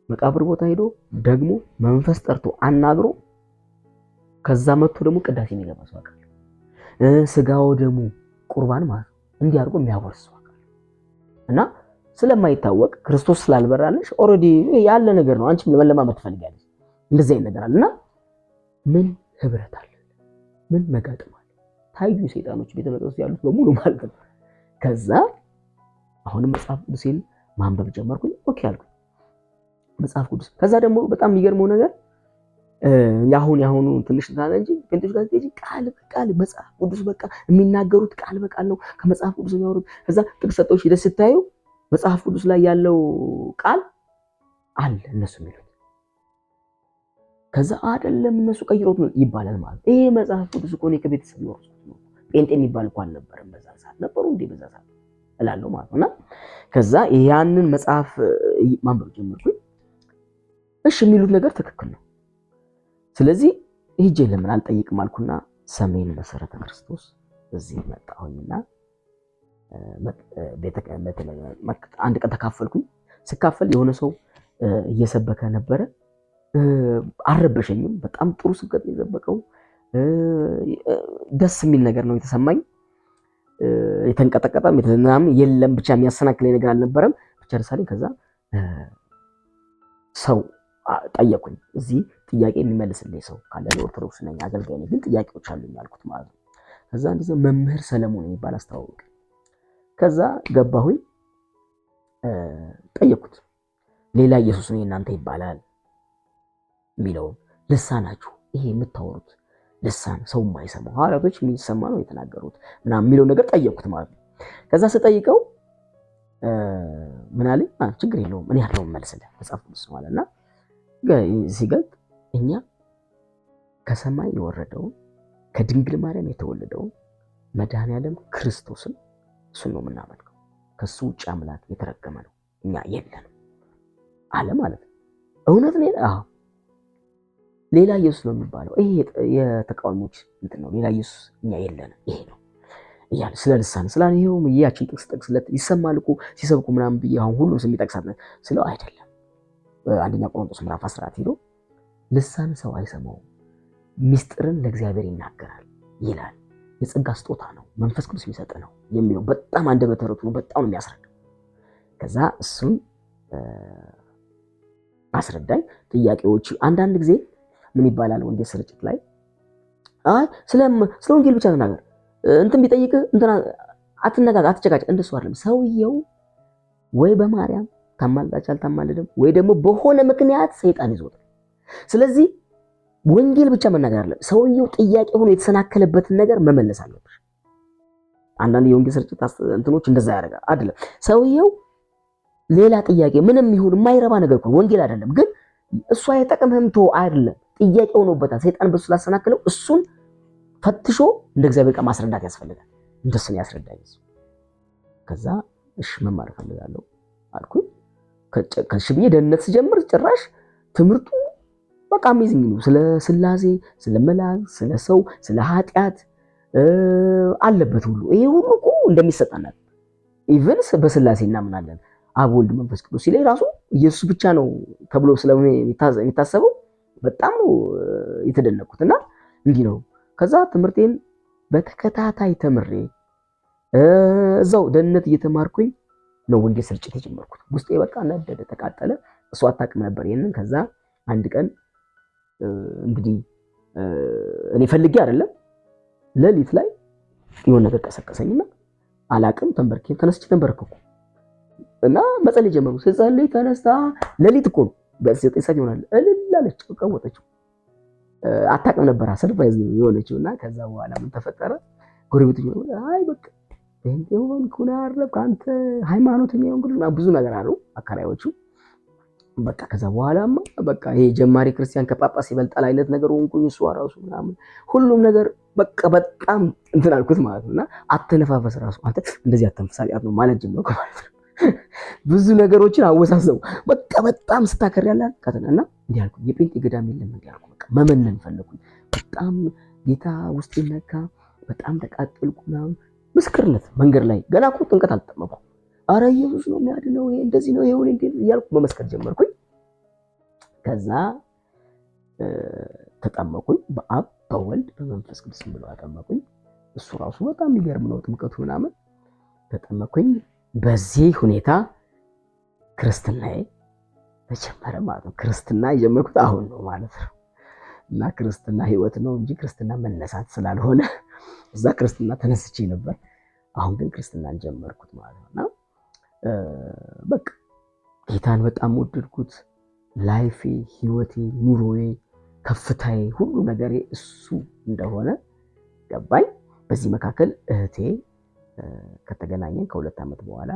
መቃብር ቦታ ሄዶ ደግሞ መንፈስ ጠርቶ አናግሮ ከዛ መጥቶ ደግሞ ቅዳሴ የሚገባ ሰው አውቃለሁ። ስጋው ደግሞ ቁርባን ማለት እንዲህ አድርጎ የሚያወርስ ሰው አውቃለሁ። እና ስለማይታወቅ ክርስቶስ ስላልበራልሽ ኦልሬዲ ያለ ነገር ነው። አንቺም ለመለማመድ ትፈልጋለሽ። እንደዚህ አይነት ነገር አለና ምን ህብረት አለ? ምን መጋጠም አለ? ታዩ ሰይጣኖች ቤተ መቅደስ ያሉት በሙሉ ማለት ነው። ከዛ አሁንም መጽሐፍ ቅዱስን ማንበብ ጀመርኩኝ። ኦኬ አልኩኝ መጽሐፍ ቅዱስ። ከዛ ደግሞ በጣም የሚገርመው ነገር ያሁኑ ትንሽ ታና እንጂ ጴንጤዎች ጋር ሲጂ ቃል በቃል መጽሐፍ ቅዱስ በቃ የሚናገሩት ቃል በቃል ነው። ከመጽሐፍ ቅዱስ የሚያወሩት ከዛ ጥቅስ ሰጠዎች ሂደት ስታዩ መጽሐፍ ቅዱስ ላይ ያለው ቃል አለ እነሱ የሚሉት ከዛ አይደለም እነሱ ቀይሮት ነው ይባላል ማለት። ይሄ መጽሐፍ ቅዱስ እኮ ነው ከቤተሰብ ነው ጴንጤ የሚባል እንኳን አልነበረም በዛ ሰዓት። ነበሩ እንዴ በዛ ሰዓት እላለሁ ማለት ነውና ከዛ ያንን መጽሐፍ ማንበብ ጀመርኩኝ። እሺ የሚሉት ነገር ትክክል ነው። ስለዚህ ሂጄ ለምን አልጠይቅም አልኩና ሰሜን መሰረተ ክርስቶስ እዚህ መጣሁኝና አንድ ቀን ተካፈልኩኝ። ስካፈል የሆነ ሰው እየሰበከ ነበረ። አልረበሸኝም። በጣም ጥሩ ስብከት ነው የሰበከው። ደስ የሚል ነገር ነው የተሰማኝ። የተንቀጠቀጠም ምናምን የለም ብቻ የሚያሰናክለኝ ነገር አልነበረም። ብቻ ደሳለኝ። ከዛ ሰው ጠየቁኝ። እዚህ ጥያቄ የሚመልስልኝ ሰው ካለ ኦርቶዶክስ ነኝ አገልጋይ ነኝ ግን ጥያቄዎች አሉኝ አልኩት ማለት ነው። ከዛ እንደዚህ መምህር ሰለሞን የሚባል አስተዋወቀ። ከዛ ገባሁኝ ጠየቁት። ሌላ ኢየሱስ ነው እናንተ ይባላል የሚለው ልሳናችሁ ይሄ የምታወሩት ልሳን ሰው የማይሰማው ሐዋርያቶች የሚሰማ ነው የተናገሩት ምናምን የሚለው ነገር ጠየቁት ማለት ነው። ከዛ ስጠይቀው ምን አለኝ? ችግር የለውም እኔ ያለውን መልስልህ መጽሐፍ ቅዱስ ማለትና ሲገልጥ እኛ ከሰማይ የወረደውን ከድንግል ማርያም የተወለደውን መድኃኔዓለም ክርስቶስን እሱን ነው የምናመልከው። ከሱ ውጭ አምላክ የተረገመ ነው፣ እኛ የለንም አለ ማለት ነው። እውነት ነው። አዎ ሌላ ኢየሱስ ነው የሚባለው። ይሄ የተቃዋሚዎች እንትን ነው። ሌላ ኢየሱስ እኛ የለንም ይሄ ነው እያለ ስለ ልሳን ስለ ይሄው ያችን ጥቅስ ጠቅስለት ይሰማል እኮ ሲሰብኩ ምናምን ብዬ አሁን ሁሉም ስም ይጠቅሳት ስለው አይደለም። አንደኛ ቆሮንቶስ ምዕራፍ 14 ሄዶ ልሳን ሰው አይሰማውም ሚስጥርን ለእግዚአብሔር ይናገራል ይላል። የጸጋ ስጦታ ነው፣ መንፈስ ቅዱስ የሚሰጥ ነው የሚለው በጣም አንደበተ ርቱዕ ነው። በጣም ነው የሚያስረዳው። ከዛ እሱን አስረዳኝ። ጥያቄዎች አንዳንድ ጊዜ ምን ይባላል ወንጌል ስርጭት ላይ ስለ ወንጌል ብቻ ተናገር፣ እንትን ቢጠይቅ እንትና አትነጋገር፣ አትጨቃጨቅ። እንደሱ አይደለም። ሰውየው ወይ በማርያም ታማልዳች አልታማልድም ወይ ደግሞ በሆነ ምክንያት ሰይጣን ይዞታል። ስለዚህ ወንጌል ብቻ መናገር አለ። ሰውየው ጥያቄ ሆኖ የተሰናከለበትን ነገር መመለስ አለብሽ። አንዳንድ የወንጌል ስርጭት እንትኖች እንደዛ ያደርጋል አይደለም። ሰውየው ሌላ ጥያቄ ምንም ይሁን የማይረባ ነገር እኮ ወንጌል አይደለም፣ ግን እሱ አይጠቅምህም ተው አይደለም። ጥያቄ ሆኖበታል ሰይጣን በሱ ስላሰናከለው እሱን ፈትሾ እንደ እግዚአብሔር ቃል ማስረዳት ያስፈልጋል። እንደሱ ነው ያስረዳኝ። ከዛ እሺ መማር እፈልጋለሁ አልኩኝ። ከእሺ ብዬ ደህንነት ስጀምር ጭራሽ ትምህርቱ በቃ አሜዚንግ ነው። ስለ ስላሴ፣ ስለ መላእክት፣ ስለ ሰው፣ ስለ ኃጢአት አለበት ሁሉ። ይሄ ሁሉ እኮ እንደሚሰጠናል። ኢቭን በስላሴ እናምናለን አብ ወልድ መንፈስ ቅዱስ ሲለኝ ራሱ ኢየሱስ ብቻ ነው ተብሎ ስለሆነ የሚታሰበው በጣም ነው የተደነቅኩት። እና እንዲህ ነው። ከዛ ትምህርቴን በተከታታይ ተምሬ እዛው ደህንነት እየተማርኩኝ ነው ወንጌል ስርጭት የጀመርኩት። ውስጤ በቃ ነደደ፣ ተቃጠለ። እሱ አታውቅም ነበር ይሄንን። ከዛ አንድ ቀን እንግዲህ እኔ ፈልጌ አይደለም ሌሊት ላይ የሆነ ነገር ቀሰቀሰኝና አላቅም ተነስቼ ተንበረከኩ እና መጸለይ ጀመርኩ። ስጸልይ ተነስታ ሌሊት እኮ ነው በ9 ሰዓት ይሆናል እልል አለች። ቀወጠችው። አታውቅም ነበር ሰርፕራይዝ ነው የሆነችውና ከዛ በኋላ ምን ተፈጠረ? ጎረቤቶች አይ በቃ እንዴውን ኩና አረብ ካንተ ሃይማኖተኛ እንግዲህ ብዙ ነገር አሉ አካላዮቹ። በቃ ከዛ በኋላማ በቃ ይሄ ጀማሪ ክርስቲያን ከጳጳስ ይበልጣል አይነት ነገር ሆንኩኝ። እሱ ራሱ ምናምን ሁሉም ነገር በቃ በጣም እንትን አልኩት ማለት ነውና አተነፋፈስ ራሱ አንተ እንደዚህ አተንፈሳሊያት ነው ማለት ጀመርኩ ማለት ነው። ብዙ ነገሮችን አወሳሰቡ። በቃ በጣም ስታከር ያለ ከተና እንዲህ አልኩ። የጴንጤ ገዳም የለም እንዲህ አልኩ። በቃ መመነን ፈለኩኝ። በጣም ጌታ ውስጥ ነካ። በጣም ተቃጠልኩ ምናምን። ምስክርነት መንገድ ላይ ገና እኮ ጥምቀት አልተጠመኩም። አረ ኢየሱስ ነው የሚያድነው፣ ይሄ እንደዚህ ነው ይሄው እንዴ እያልኩ መመስከር ጀመርኩኝ። ከዛ ተጠመቁኝ። በአብ በወልድ በመንፈስ ቅዱስ ብለው አጠመቁኝ። እሱ ራሱ በጣም የሚገርም ነው ጥምቀቱ ምናምን። ተጠመቁኝ። በዚህ ሁኔታ ክርስትናዬ ተጀመረ ማለት ነው። ክርስትና የጀመርኩት አሁን ነው ማለት ነው። እና ክርስትና ህይወት ነው እንጂ ክርስትና መነሳት ስላልሆነ እዛ ክርስትና ተነስቼ ነበር። አሁን ግን ክርስትናን ጀመርኩት ማለት ነውና በቃ ጌታን በጣም ወደድኩት። ላይፌ፣ ህይወቴ፣ ኑሮዬ፣ ከፍታዬ፣ ሁሉ ነገሬ እሱ እንደሆነ ገባኝ። በዚህ መካከል እህቴ ከተገናኘን ከ2 ዓመት በኋላ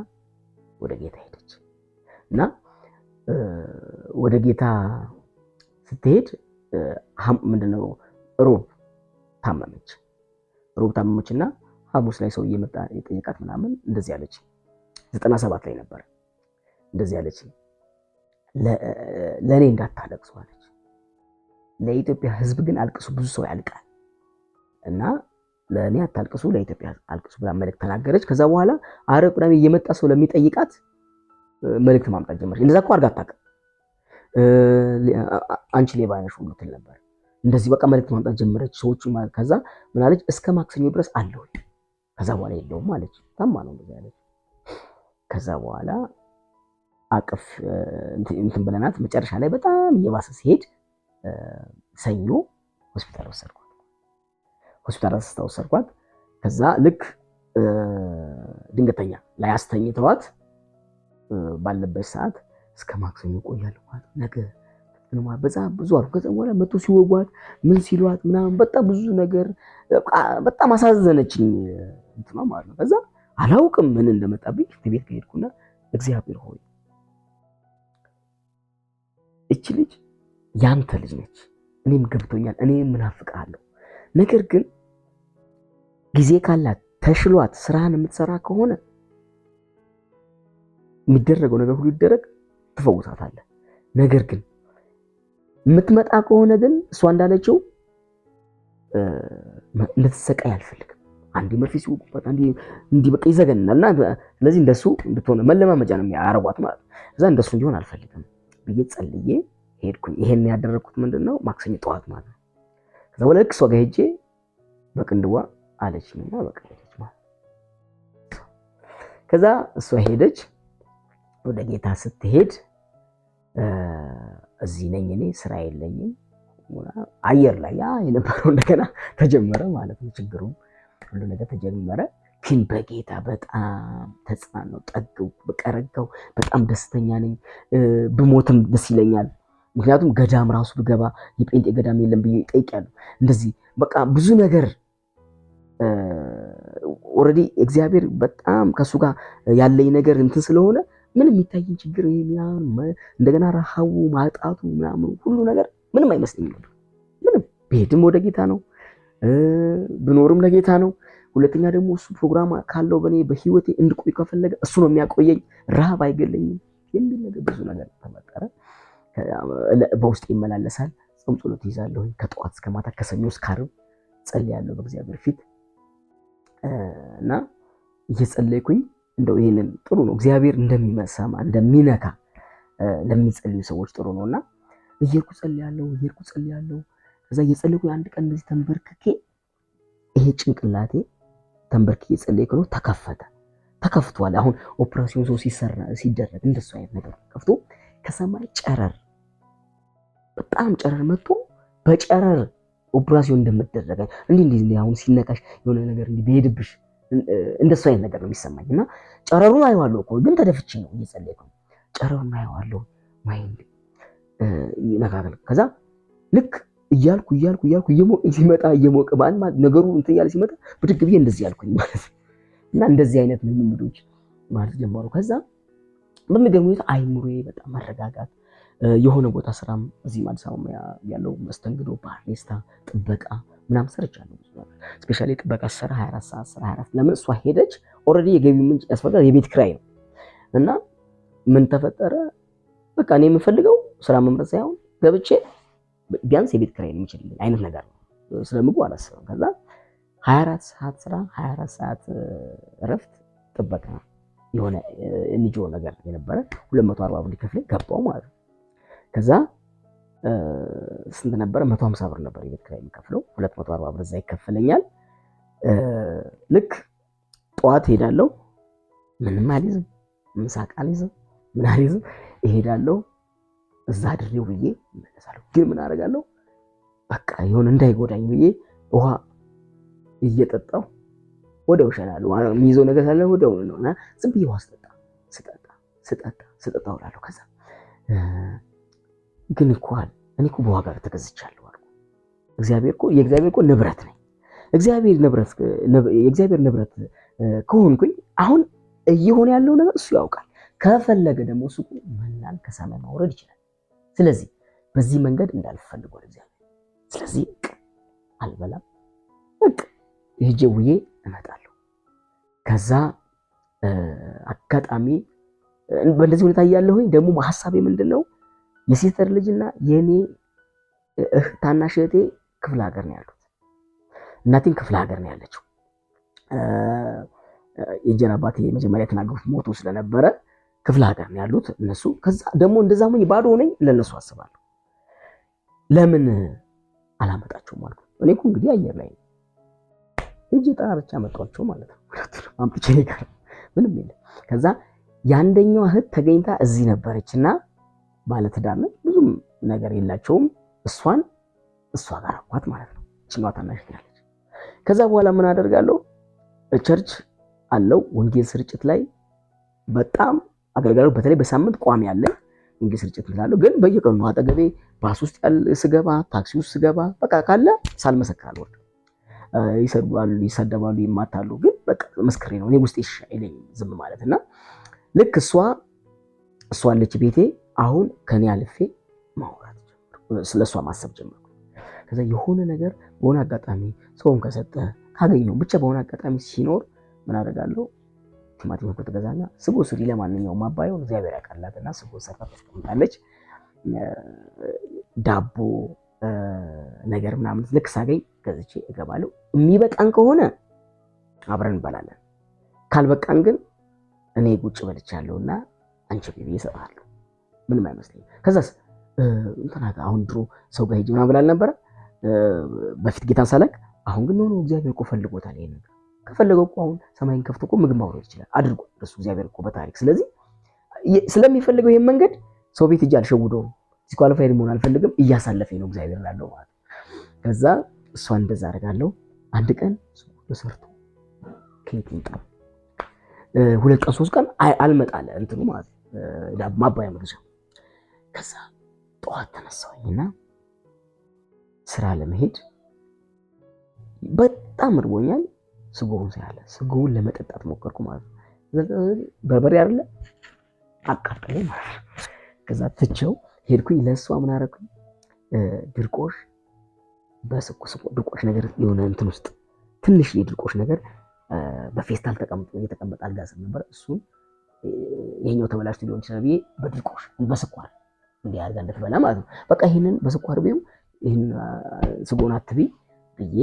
ወደ ጌታ ሄደች እና ወደ ጌታ ስትሄድ ምንድነው ሮብ ታመመችና ሐሙስ ላይ ሰው እየመጣ የጠየቃት ምናምን እንደዚህ አለች። 97 ላይ ነበር። እንደዚህ አለች፣ ለኔ እንዳታለቅሱ አለች። ለኢትዮጵያ ህዝብ ግን አልቅሱ፣ ብዙ ሰው ያልቃል እና ለኔ አታልቅሱ፣ ለኢትዮጵያ አልቅሱ ብላ መልእክት ተናገረች። ከዛ በኋላ ዓርብ ቅዳሜ እየመጣ ሰው ለሚጠይቃት መልእክት ማምጣት ጀመረች። እንደዛ እኮ አድርጋ አታውቅም። አንቺ ሌባ ነሽ ሁሉ ትል ነበር። እንደዚህ በቃ መልእክት ማምጣት ጀመረች ሰዎቹ ማለት። ከዛ ምን አለች? እስከ ማክሰኞ ድረስ አለው፣ ከዛ በኋላ የለውም አለች። ታማ ነው እንደዛ ያለች። ከዛ በኋላ አቅፍ እንትን ብለናት መጨረሻ ላይ በጣም እየባሰ ሲሄድ ሰኞ ሆስፒታል ወሰድኳት። ከዛ ልክ ድንገተኛ ላይ አስተኝተዋት ባለበት ሰዓት እስከ ማክሰኞ ቆያለሁ ማለት ነገ ነው በዛ ብዙ አሉ። ከዛ በኋላ መቶ ሲወጓት ምን ሲሏት ምናምን በጣም ብዙ ነገር በጣም አሳዘነችኝ እንትና ማለት ነው። ከዛ አላውቅም ምን እንደመጣብኝ ቤት ከሄድኩና እግዚአብሔር ሆይ እቺ ልጅ ያንተ ልጅ ነች፣ እኔም ገብቶኛል፣ እኔም ምናፍቃለሁ። ነገር ግን ጊዜ ካላት ተሽሏት ስራህን የምትሰራ ከሆነ የሚደረገው ነገር ሁሉ ይደረግ፣ ትፈውሳታለህ። ነገር ግን የምትመጣ ከሆነ ግን እሷ እንዳለችው እንድትሰቃይ አልፈልግም። አንዴ መርፌ ሲወጉባት አንዴ እንዲህ በቃ ይዘገንናልና፣ ስለዚህ እንደሱ እንድትሆነ መለማመጃ ነው የሚያረጓት ማለት ነው። እዛ እንደሱ እንዲሆን አልፈልግም ብዬ ጸልዬ ሄድኩኝ። ይሄን ያደረኩት ምንድነው ማክሰኞ ጠዋት ማለት ነው። ከዛ ወደ ልክ እሷ ጋር ሄጄ በቅንድዋ አለችኝና በቃ ሄደች ማለት ነው። ከዛ እሷ ሄደች። ወደ ጌታ ስትሄድ እዚህ ነኝ እኔ ስራ የለኝም፣ አየር ላይ ያ የነበረው እንደገና ተጀመረ ማለት ነው። ችግሩ ሁሉ ነገር ተጀመረ። ግን በጌታ በጣም ተጽናናው፣ ጠግው፣ በቀረጋው፣ በጣም ደስተኛ ነኝ። ብሞትም ደስ ይለኛል። ምክንያቱም ገዳም ራሱ ብገባ የጴንጤ ገዳም የለም ብዬ እጠይቃለሁ። እንደዚህ በቃ ብዙ ነገር ኦልሬዲ እግዚአብሔር በጣም ከሱ ጋር ያለኝ ነገር እንትን ስለሆነ ምንም የሚታየኝ ችግር እንደገና ረሃቡ ማጣቱ ምናምን ሁሉ ነገር ምንም አይመስለኝም ነበር። ምንም ብሄድም ወደ ጌታ ነው፣ ብኖርም ለጌታ ነው። ሁለተኛ ደግሞ እሱ ፕሮግራም ካለው በእኔ በህይወቴ እንድቆይ ከፈለገ እሱ ነው የሚያቆየኝ፣ ረሃብ አይገለኝም የሚል ነገር ብዙ ነገር ተፈጠረ። በውስጥ ይመላለሳል። ጾም ጸሎት ይዛለሁ ከጠዋት እስከ ማታ፣ ከሰኞ እስከ ዓርብ ጸልያለሁ በእግዚአብሔር ፊት እና እየጸለይኩኝ እንደው ይሄንን ጥሩ ነው እግዚአብሔር እንደሚሰማ እንደሚነካ ለሚጸልዩ ሰዎች ጥሩ ነውና እየሄድኩ ጸልያለሁ። ከዛ እየጸለይኩ አንድ ቀን እንደዚህ ተንበርክኬ ይሄ ጭንቅላቴ ተንበርክኬ ጸለይኩ ነው ተከፍቷል። አሁን ኦፕሬሽን ሰው ሲደረግ እንደሱ አይነት ነገር ከፍቶ ከሰማይ ጨረር በጣም ጨረር መጥቶ በጨረር ኦፕሬሽን እንደምትደረግ እንዲህ አሁን ሲነካሽ የሆነ ነገር እንዲህ ቢሄድብሽ እንደሱ አይነት ነገር ነው የሚሰማኝ እና ጨረሩን አየዋለሁ እኮ ግን ተደፍቼ ነው እየጸለይኩ ጨረሩን አየዋለሁ ማይንድ ይነካከል። ከዛ ልክ እያልኩ እየሞቀ ባል ማለት ነገሩ እንትን እያለ ሲመጣ ብድግ ብዬ እንደዚህ ያልኩኝ ማለት ነው። እና እንደዚህ አይነት ልምምዶች ማለት ጀመሩ። ከዛ በሚገርም ሁኔታ አይምሮዬ በጣም መረጋጋት፣ የሆነ ቦታ ስራም እዚህ አዲስ አበባ ያለው መስተንግዶ፣ ባሪስታ፣ ጥበቃ ምናምን ሰርቻለሁ። ስፔሻሊ ጥበቃ ስራ 24 ሰዓት ስራ 24 ለምን እሷ ሄደች ኦልሬዲ የገቢ ምንጭ ያስፈልጋል፣ የቤት ኪራይ ነው። እና ምን ተፈጠረ በቃ እኔ የምፈልገው ስራ መምረጥ ሳይሆን ገብቼ ቢያንስ የቤት ኪራይ የሚችልልኝ አይነት ነገር ነው። ስለምጉ አላስብም። ከዛ 24 ሰዓት ስራ 24 ሰዓት እረፍት ጥበቃ የሆነ ንጆ ነገር የነበረ 240 ብር ሊከፍለኝ ገባው ማለት ነው። ከዛ ስንት ነበረ? 150 ብር ነበር የቤት ኪራይ የሚከፍለው፣ 240 ብር እዛ ይከፈለኛል። ልክ ጠዋት ሄዳለሁ፣ ምንም አልይዝም፣ ምሳቅ አልይዝም፣ ምን አልይዝም፣ እሄዳለሁ እዛ ድሬው ብዬ እመለሳለሁ። ግን ምን አደርጋለሁ በቃ የሆነ እንዳይጎዳኝ ብዬ ውሃ እየጠጣሁ ወደው እሸናለሁ። የሚይዘው ነገር ሳለ ወደው ነውና ዝም ብዬ ውሃ ስጠጣ እውላለሁ። ከዛ ግን እኔ እኮ በዋጋ ተገዝቻለሁ አልኩ። የእግዚአብሔር እኮ ንብረት ነኝ። የእግዚአብሔር ንብረት ከሆንኩኝ አሁን እየሆነ ያለው ነገር እሱ ያውቃል። ከፈለገ ደግሞ እሱ መናን ከሰማይ ማውረድ ይችላል። ስለዚህ በዚህ መንገድ እንዳልፈልግ ወደ እግዚአብሔር። ስለዚህ አልበላም፣ ሄጄ ውዬ እመጣለሁ። ከዛ አጋጣሚ በእንደዚህ ሁኔታ እያለሁኝ ደግሞ ሐሳቤ ምንድነው የሲስተር ልጅና የኔ ታናሽ እህቴ ክፍለ ሀገር ነው ያሉት። እናቴም ክፍለ ሀገር ነው ያለችው። የእንጀራ አባቴ መጀመሪያ የተናገሩት ሞቶ ስለነበረ ክፍለ ሀገር ነው ያሉት እነሱ። ከዛ ደግሞ እንደዛ ሆኜ ባዶ ሆነኝ ለነሱ አስባለሁ። ለምን አላመጣቸውም አልኩ። እኔ እኮ እንግዲህ አየር ላይ እጅ ጣርቻ መጣቸው ማለት ነው። አምጥቼ ይቀር ምንም የለም። ከዛ የአንደኛው እህት ተገኝታ እዚህ ነበረችና ማለት ዳነ ብዙም ነገር የላቸውም። እሷ ጋር አቋት ማለት ነው። እቺ ታናሽ ያለች። ከዛ በኋላ ምን አደርጋለሁ? ቸርች አለው ወንጌል ስርጭት ላይ በጣም አገልጋሎት በተለይ በሳምንት ቋሚ ያለ ወንጌል ስርጭት እላለሁ። ግን በየቀኑ አጠገቤ ባስ ውስጥ ስገባ፣ ታክሲ ውስጥ ስገባ በቃ ካለ ሳልመሰክር አልወርድም። ይሰደባሉ፣ ይማታሉ። ግን በቃ መስክሬ ነው እኔ ውስጤ አይለኝም ዝም ማለትና ልክ እሷ አለች ቤቴ። አሁን ከኔ አልፌ ማውራት ጀመርኩ፣ ስለሷ ማሰብ ጀመርኩ። ከዛ የሆነ ነገር በሆነ አጋጣሚ ሰውን ከሰጠ ካገኘው ብቻ በሆነ አጋጣሚ ሲኖር ምን አደርጋለሁ? ቲማቲም እኮ ትገዛና ስጎ ስሪ፣ ለማንኛውም አባየውን እግዚአብሔር ያውቃላትና ስጎ ሰርታ ታስቀምጣለች። ዳቦ ነገር ምናምን ልክ ሳገኝ ገዝቼ እገባለሁ። የሚበቃን ከሆነ አብረን እንበላለን፣ ካልበቃን ግን እኔ ቁጭ በልቻለሁና አንቺ ብዬ እሰጥሃለሁ፣ ምንም አይመስለኝም። ከዛስ እንትና አሁን ድሮ ሰው ጋር ሄጄ ምናምን ብላል ነበረ በፊት ጌታን ሳላቅ። አሁን ግን ሆኖ እግዚአብሔር እኮ ፈልጎታል ይሄን ነገር። ከፈለገው እኮ አሁን ሰማይን ከፍቶ እኮ ምግብ ማውረድ ይችላል፣ አድርጎ እሱ እግዚአብሔር እኮ በታሪክ። ስለዚህ ስለሚፈልገው ይሄን መንገድ ሰው ቤት ሄጄ አልሸውደውም፣ ዲስኳሊፋይድ መሆን አልፈልግም፣ እያሳለፈኝ ነው እግዚአብሔር ላለው ማለት። ከዛ እሷ እንደዛ አደርጋለሁ። አንድ ቀን ተሰርቶ ኬክ ይምጣ 2 ቀን 3 ቀን አልመጣለ እንትኑ ማለት ማባያ መግዣ። ከዛ ጠዋት ተነሳሁኝና ስራ ለመሄድ በጣም እርቦኛል። ስጎውን ሳያለ ስጎውን ለመጠጣት ሞከርኩ ማለት ነው። በርበሬ አይደለ አቃጠለኝ ማለት ነው። ከዛ ትቼው ሄድኩኝ። ለእሷ ምን አደረኩኝ? ድርቆሽ በስኩስ ድርቆሽ ነገር የሆነ እንትን ውስጥ ትንሽ የድርቆሽ ነገር በፌስታል የተቀመጠ አልጋ ስር ነበር። እሱን ይሄኛው ተበላሽቶ ሊሆን ይችላል ብዬ በድርቆሽ በስኳር እንዲህ አድርጋ እንደተበላ ማለት ነው። በቃ ይሄንን በስኳር ቢው ይሄን ስጎን አትቢ ብዬ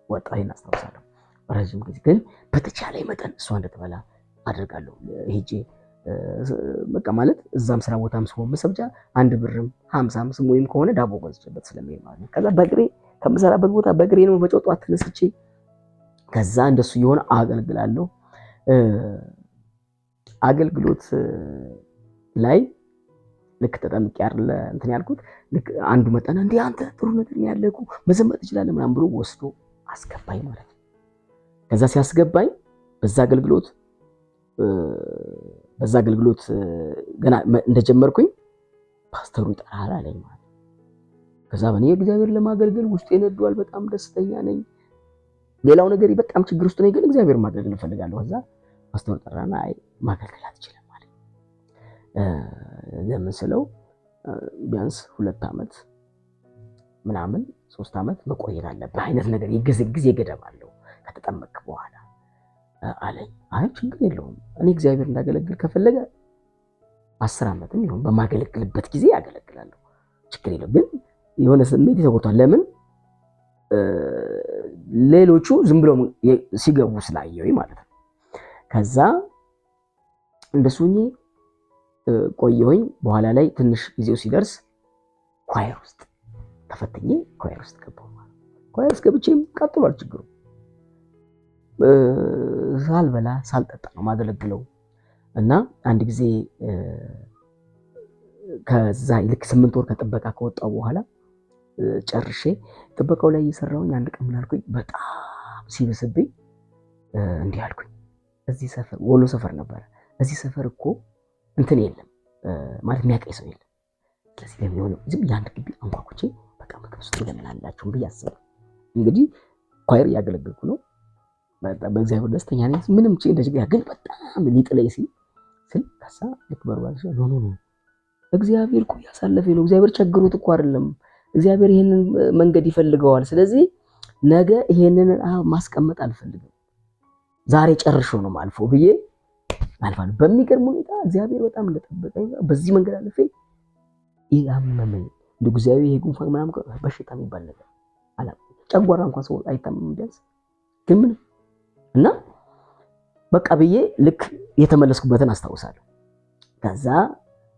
ወጣሁ። ይሄን አስታውሳለሁ። ረጅም ጊዜ ግን በተቻለ መጠን እሷ እንደተበላ አድርጋለሁ። ሄጄ በቃ ማለት እዛም ስራ ቦታም ሲሆን መሰብጃ 1 ብርም 50 ወይም ከሆነ ዳቦ ገዝቼበት ስለሚሄድ ማለት ነው። ከዛ በእግሬ ከምሰራበት ቦታ በእግሬ ነው በጨዋታ ተነስቼ ከዛ እንደሱ የሆነ አገልግላለሁ። አገልግሎት ላይ ልክ ተጠምቄ አይደለ እንትን ያልኩት። ልክ አንዱ መጣና እንዴ አንተ ጥሩ ነገር ያለኩ መዘመት ትችላለህ ምናምን ብሎ ወስዶ አስገባኝ ማለት ነው። ከዛ ሲያስገባኝ በዛ አገልግሎት ገና እንደጀመርኩኝ ፓስተሩ ይጠራል አለኝ ማለት ነው። ከዛ በእኔ እግዚአብሔር ለማገልገል ውስጤ ነዷል። በጣም ደስተኛ ነኝ። ሌላው ነገር በጣም ችግር ውስጥ ነኝ፣ ግን እግዚአብሔር ማገልገል እፈልጋለሁ። ከዛ ፓስተሩ ጠራና አይ ማገልገል አትችልም ማለት ለምን ስለው ቢያንስ 2 ዓመት ምናምን 3 ዓመት መቆየት አለብህ አይነት ነገር ጊዜ ገደብ አለው ከተጠመቅክ በኋላ አለኝ። አይ ችግር የለውም እኔ እግዚአብሔር እንዳገለግል ከፈለገ 10 ዓመትም ይሁን በማገለግልበት ጊዜ ያገለግላለሁ፣ ችግር የለውም። ግን የሆነ ስሜት ተቆርጧል። ለምን ሌሎቹ ዝም ብለው ሲገቡ ስላየው ማለት ነው። ከዛ እንደሱኝ ቆየሁኝ። በኋላ ላይ ትንሽ ጊዜው ሲደርስ ኳየር ውስጥ ተፈትኜ ኳየር ውስጥ ገባሁ ማለት ነው። ኳየር ውስጥ ገብቼም ቀጥሏል ችግሩ። ሳልበላ ሳልጠጣ ነው ማገለግለው እና አንድ ጊዜ ከዛ ልክ 8 ወር ከጥበቃ ከወጣው በኋላ ጨርሼ ጥበቃው ላይ እየሰራሁኝ አንድ ቀን ምን አልኩኝ፣ በጣም ሲብስብኝ እንዲህ አልኩኝ። እዚህ ሰፈር ወሎ ሰፈር ነበረ። እዚህ ሰፈር እኮ እንትን የለም ማለት የሚያውቀኝ ሰው የለም። ስለዚህ ለምን ሆነ ዝም ያን ግቢ አንኳኩቼ በቃ ምግብ ውስጥ ለምን አላችሁ ብዬ አሰብኩ። እንግዲህ ኳየር እያገለገልኩ ነው። በጣም በእግዚአብሔር ደስተኛ ነኝ። ምንም እንደዚህ ግን በጣም ሊጥለኝ ሲል ከዛ ልክ በርባሽ ኖ እግዚአብሔር እኮ ያሳለፈኝ ነው። እግዚአብሔር ቸግሮት እኮ አይደለም። እግዚአብሔር ይሄንን መንገድ ይፈልገዋል። ስለዚህ ነገ ይሄንን ማስቀመጥ አልፈልግም፣ ዛሬ ጨርሾ ነው ማልፎ ብዬ አልፋለሁ። በሚገርም ሁኔታ እግዚአብሔር በጣም እንደጠበቀኝ በዚህ መንገድ አልፌ ያመመኝ እንደ እግዚአብሔር ይሄ ጉንፋን ምናምን በሽታ የሚባል ነገር አላ ጨጓራ እንኳን ሰው አይታመም ቢያንስ ግን ምን እና በቃ ብዬ ልክ የተመለስኩበትን አስታውሳለሁ። ከዛ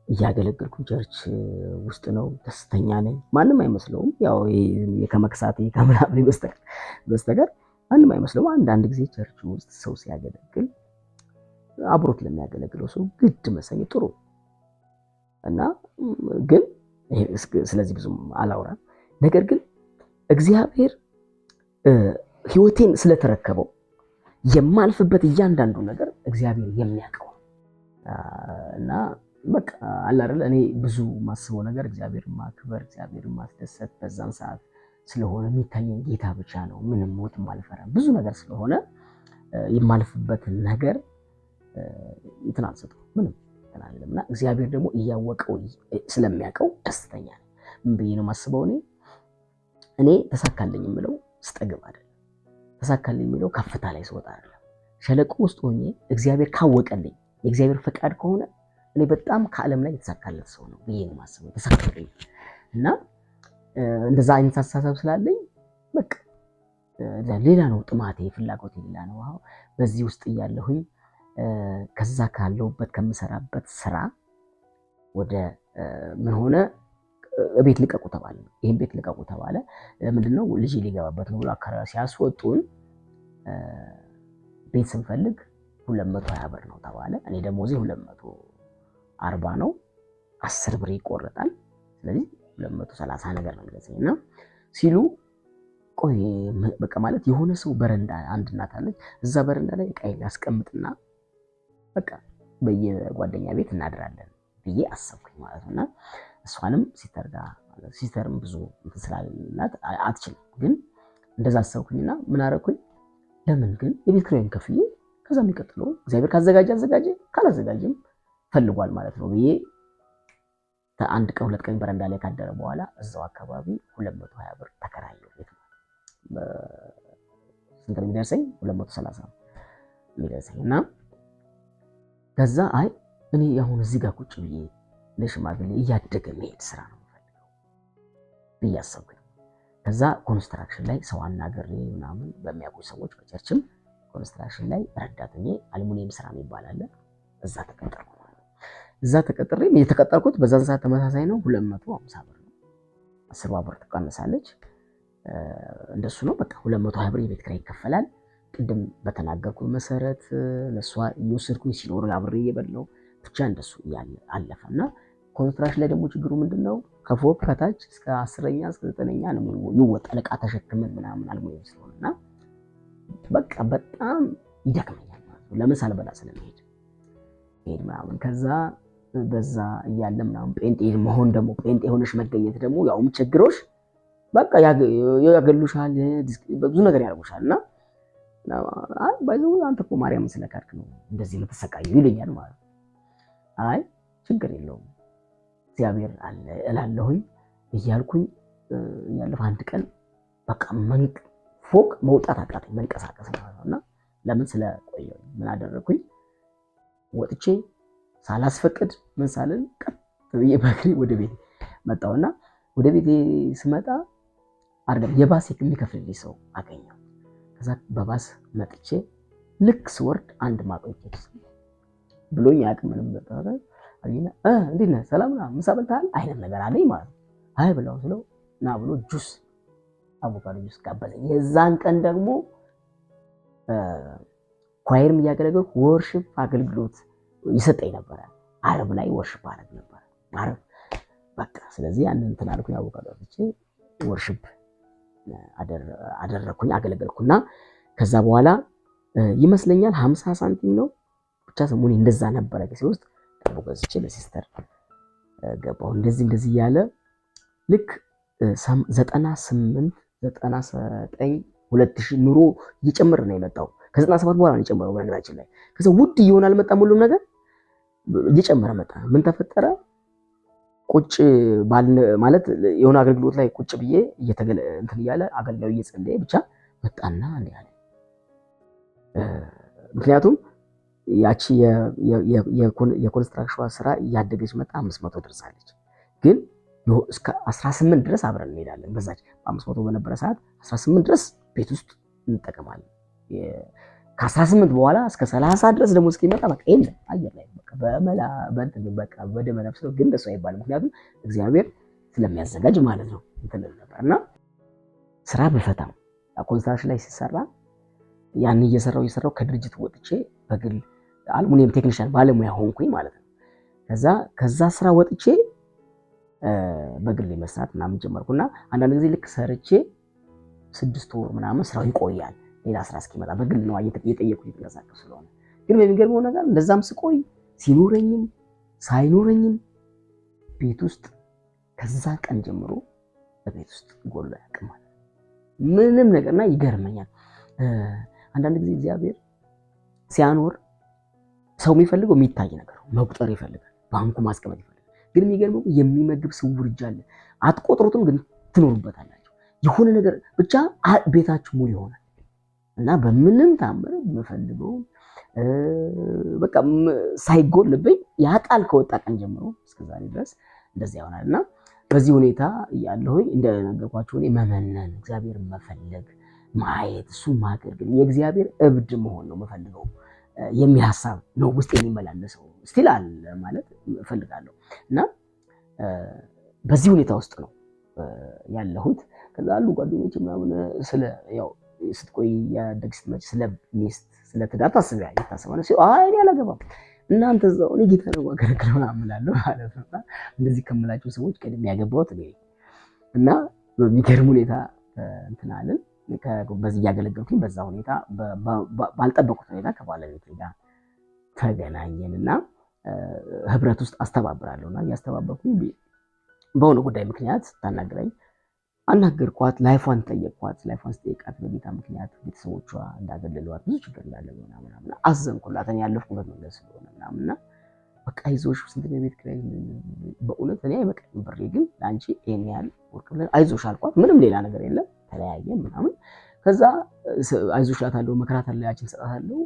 እያገለገልኩ ቸርች ውስጥ ነው፣ ደስተኛ ነኝ። ማንም አይመስለውም፣ ያው ከመክሳቴ ከምናምን በስተቀር ማንም አይመስለውም። አንዳንድ ጊዜ ቸርች ውስጥ ሰው ሲያገለግል አብሮት ለሚያገለግለው ሰው ግድ መሰኝ ጥሩ እና ግን ስለዚህ ብዙም አላውራም። ነገር ግን እግዚአብሔር ሕይወቴን ስለተረከበው የማልፍበት እያንዳንዱ ነገር እግዚአብሔር የሚያውቀው እና በቃ አለ አይደል እኔ ብዙ ማስበው ነገር እግዚአብሔር ማክበር፣ እግዚአብሔር ማስደሰት በዛን ሰዓት ስለሆነ የሚታየኝ ጌታ ብቻ ነው። ምንም ሞትም አልፈራም። ብዙ ነገር ስለሆነ የማልፍበት ነገር እንትን አልሰጠው ምንም እንትን አይደለምና እግዚአብሔር ደግሞ እያወቀው ስለሚያውቀው ደስተኛ ነው። ምን ብዬ ነው የማስበው? እኔ ተሳካልኝ የምለው ስጠግብ አይደለም። ተሳካልኝ የምለው ከፍታ ላይ ስወጣ አይደለም። ሸለቆ ውስጥ ሆኜ እግዚአብሔር ካወቀልኝ የእግዚአብሔር ፈቃድ ከሆነ እኔ በጣም ከዓለም ላይ የተሳካለት ሰው ነው ብዬ ነው የማስበው። ተሳካልኝ እና እንደዛ አይነት አስተሳሰብ ስላለኝ በቃ ሌላ ነው ጥማቴ፣ ፍላጎቴ ሌላ ነው። አሁን በዚህ ውስጥ እያለሁኝ ከዛ ካለሁበት ከምሰራበት ስራ ወደ ምን ሆነ፣ ቤት ልቀቁ ተባለ። ይሄን ቤት ልቀቁ ተባለ። ምንድነው ልጅ ሊገባበት ነው ብሎ አካባቢ ሲያስወጡን ቤት ስንፈልግ 220 ብር ነው ተባለ። እኔ ደሞዜ 240 ነው፣ 10 ብር ይቆረጣል። ስለዚህ 230 ነገር ነው የሚገዛኝና ሲሉ ቆይ በቃ ማለት የሆነ ሰው በረንዳ አንድ እናት አለች፣ እዛ በረንዳ ላይ ዕቃ ያስቀምጥና በቃ በየጓደኛ ቤት እናድራለን ብዬ አሰብኩኝ ማለት ነውና እሷንም ሲስተርም ብዙ ስላልናት አትችልም፣ ግን እንደዛ አሰብኩኝና ምን አደረኩኝ፣ ለምን ግን የቤት ኪራይን ከፍዬ ከዛ የሚቀጥለው እግዚአብሔር ካዘጋጀ ካላዘጋጀም ፈልጓል ማለት ነው ብዬ አንድ ቀን 2 ቀን በረንዳ ላይ ካደረ በኋላ እዛው አካባቢ 220 ብር ተከራየው ቤት ነው። ስንት ነው የሚደርሰኝ? 230 ነው የሚደርሰኝ እና ከዛ አይ እኔ አሁን እዚህ ጋር ቁጭ ብዬ ለሽማግሌ እያደገ መሄድ ስራ ነው የምፈልገው ብዬ አሰብኩኝ። ከዛ ኮንስትራክሽን ላይ ሰው አናግሬ ምናምን በሚያውቁ ሰዎች በቸርችም ኮንስትራክሽን ላይ ረዳትኜ አልሙኒየም ስራ የሚባል አለ፣ እዛ ተቀጠርኩ። እዛ ተቀጥሬ የተቀጠርኩት በዛን ሰዓት ተመሳሳይ ነው፣ 250 ብር ነው። 10 ብር ትቀንሳለች፣ እንደሱ ነው በቃ 220 ብር የቤት ኪራይ ይከፈላል። ቅድም በተናገርኩ መሰረት ለሷ እየወሰድኩኝ ሲኖር አብሬ እየበላሁ ብቻ እንደሱ አለፈና ኮንስትራክሽን ላይ ደግሞ ችግሩ ምንድነው? ከፎቅ ከታች እስከ 10ኛ እስከ 9ኛ ነው ይወጣል፣ ዕቃ ተሸክመን ምናምን አልሙኒየም ስለሆነና በቃ በጣም ይደክመኛል ማለት ነው። ለምን ሳልበላ ስለሚሄድ ምናምን ከዛ በዛ እያለ ምናምን ጴንጤ መሆን ደግሞ ጴንጤ ሆነሽ መገኘት ደግሞ ያውም ቸግሮሽ በቃ ያገሉሻል፣ ብዙ ነገር ያደርጉሻልና አይ ባይዘው አንተ እኮ ማርያም ስለካድክ ነው እንደዚህ የምትሰቃየው ይለኛል ማለት ነው። አይ ችግር የለውም እግዚአብሔር አለ እላለሁኝ እያልኩኝ ያለፈ አንድ ቀን በቃ ፎቅ መውጣት አቃተኝ፣ መንቀሳቀስ ማለት ነውና ለምን ስለቆየሁ ምን አደረኩኝ፣ ወጥቼ ሳላስፈቅድ ምን ሳልን ቀጥ ብዬ በእግሬ ወደ ቤት መጣሁና ወደ ቤቴ ስመጣ አይደለም የባስ የሚከፍልልኝ ሰው አገኘሁ። ከዛ በባስ መጥቼ ልክ ስወርድ አንድ ማቆየት ብሎኝ ያቅ ምንም ነበር አግኝና እንዴት ነህ ሰላም ነው ምሳ በልተሃል አይነት ነገር አለኝ ማለት ነው። አይ ብለው ስለው ና ብሎ ጁስ አቮካዶ ጁስ ጋበዘኝ። የዛን ቀን ደግሞ ኳየርም እያገለገልኩ ወርሺፕ አገልግሎት ይሰጠኝ ነበር። ዓርብ ላይ ወርሺፕ አደረግ ነበር ዓርብ በቃ ስለዚህ ያንን እንትን አልኩኝ። አቮካዶ ብቻ ወርሺፕ አደረኩኝ አገለገልኩና ከዛ በኋላ ይመስለኛል 50 ሳንቲም ነው ብቻ ሰሞኑን እንደዛ ነበረ ጊዜ ውስጥ ዳቦ ገዝቼ ለሲስተር ገባሁ። እንደዚህ ያለ ልክ 98 99 2000 ኑሮ እየጨመረ ነው የመጣው። ከ97 በኋላ ነው የጨመረው በነገራችን ላይ። ከዛ ውድ እየሆነ አልመጣም፣ ሁሉም ነገር እየጨመረ መጣ። ምን ተፈጠረ? ቁጭ ማለት የሆነ አገልግሎት ላይ ቁጭ ብዬ እንትን እያለ አገልጋዩ እየጸለየ ብቻ መጣና እንዴ አለ። ምክንያቱም ያቺ የኮንስትራክሽን ስራ እያደገች መጣ፣ 500 ደርሳለች። ግን እስከ 18 ድረስ አብረን እንሄዳለን። በዛች 500 በነበረ ሰዓት 18 ድረስ ቤት ውስጥ እንጠቀማለን። ከ18 በኋላ እስከ 30 ድረስ ደግሞ እስኪመጣ በቃ የለም አየር ላይ በቃ በመላ በእንትን በቃ በደመ ነፍስ ነው። ግን እንደሱ አይባልም፣ ምክንያቱም እግዚአብሔር ስለሚያዘጋጅ ማለት ነው። እንትን ነበርና ስራ በፈታም ኮንስትራክሽን ላይ ሲሰራ ያን እየሰራው ከድርጅት ወጥቼ በግል አልሙኒየም ቴክኒሻን ባለሙያ ሆንኩኝ ማለት ነው። ከዛ ስራ ወጥቼ በግል መስራት ምናምን ጀመርኩና አንዳንድ ጊዜ ልክ ሰርቼ 6 ወር ምናምን ስራው ይቆያል፣ ሌላ ስራ እስኪመጣ በግል ነው እየጠየኩ እየተንቀሳቀስኩ ስለሆነ። ግን በሚገርመው ነገር እንደዛም ስቆይ ሲኖረኝም ሳይኖረኝም ቤት ውስጥ ከዛ ቀን ጀምሮ በቤት ውስጥ ጎሎ ያቅማል ምንም ነገርና ይገርመኛል። አንዳንድ ጊዜ እግዚአብሔር ሲያኖር ሰው የሚፈልገው የሚታይ ነገር መቁጠር ይፈልጋል፣ ባንኩ ማስቀመጥ ይፈልጋል። ግን የሚገርመው የሚመግብ ስውር እጅ አለ። አትቆጥሩትም፣ ግን ትኖሩበታላችሁ። የሆነ ነገር ብቻ ቤታችሁ ሙሉ ይሆናል እና በምንም ታምር የምፈልገው በቃ ሳይጎልብኝ ያ ቃል ከወጣ ቀን ጀምሮ እስከዛሬ ድረስ እንደዚያ ይሆናል። እና በዚህ ሁኔታ ያለሁኝ እንደነገርኳችሁ እኔ መመነን፣ እግዚአብሔር መፈለግ፣ ማየት፣ እሱ ማገልገል፣ የእግዚአብሔር እብድ መሆን ነው የምፈልገው የሚል ሀሳብ ነው ውስጥ የሚመላለሰው ስቲል አለ ማለት እፈልጋለሁ። እና በዚህ ሁኔታ ውስጥ ነው ያለሁት። ከዛ አሉ ጓደኞች ምናምን ስለ ያው ስትቆይ ያደግ ስትመጪ ስለ ሚስት ስለ ትዳር ታስቢያለሽ ታስባለሽ። አይ እኔ አላገባም እናንተ እዛው እኔ ጌታ ነው ማገለግለው ምናምን እላለሁ ማለት ነው። እንደዚህ ከምላቸው ሰዎች ቀድሜ ያገባሁት እኔ እና በሚገርም ሁኔታ እንትን አለን በዚህ እያገለገልኩኝ በዛ ሁኔታ ባልጠበቁት ሁኔታ ከባለቤቴ ጋር ተገናኘን እና ህብረት ውስጥ አስተባብራለሁ እና እያስተባበርኩኝ በሆነ ጉዳይ ምክንያት ታናግረኝ አናገርኳት። ላይፏን ጠየቅኳት። ላይፏን ስጠይቃት በጌታ ምክንያት ቤተሰቦቿ እንዳገለሏት ብዙ ችግር እንዳለ ምናምን አዘንኩላት። እኔ ያለፍኩበት መንገድ ስለሆነ ምናምን እና በቃ አይዞሽ ስንት ነው ቤት ኪራይ በእውነት እኔ አይበቃኝም ብሬ ግን ለአንቺ ይሄን ያህል ወርቅ ብለን አይዞሽ አልኳት። ምንም ሌላ ነገር የለም። ተለያየን ምናምን። ከዛ አይዞሽ እላታለሁ፣ መከራታለሁ፣ ያችን ሰጣታለሁ።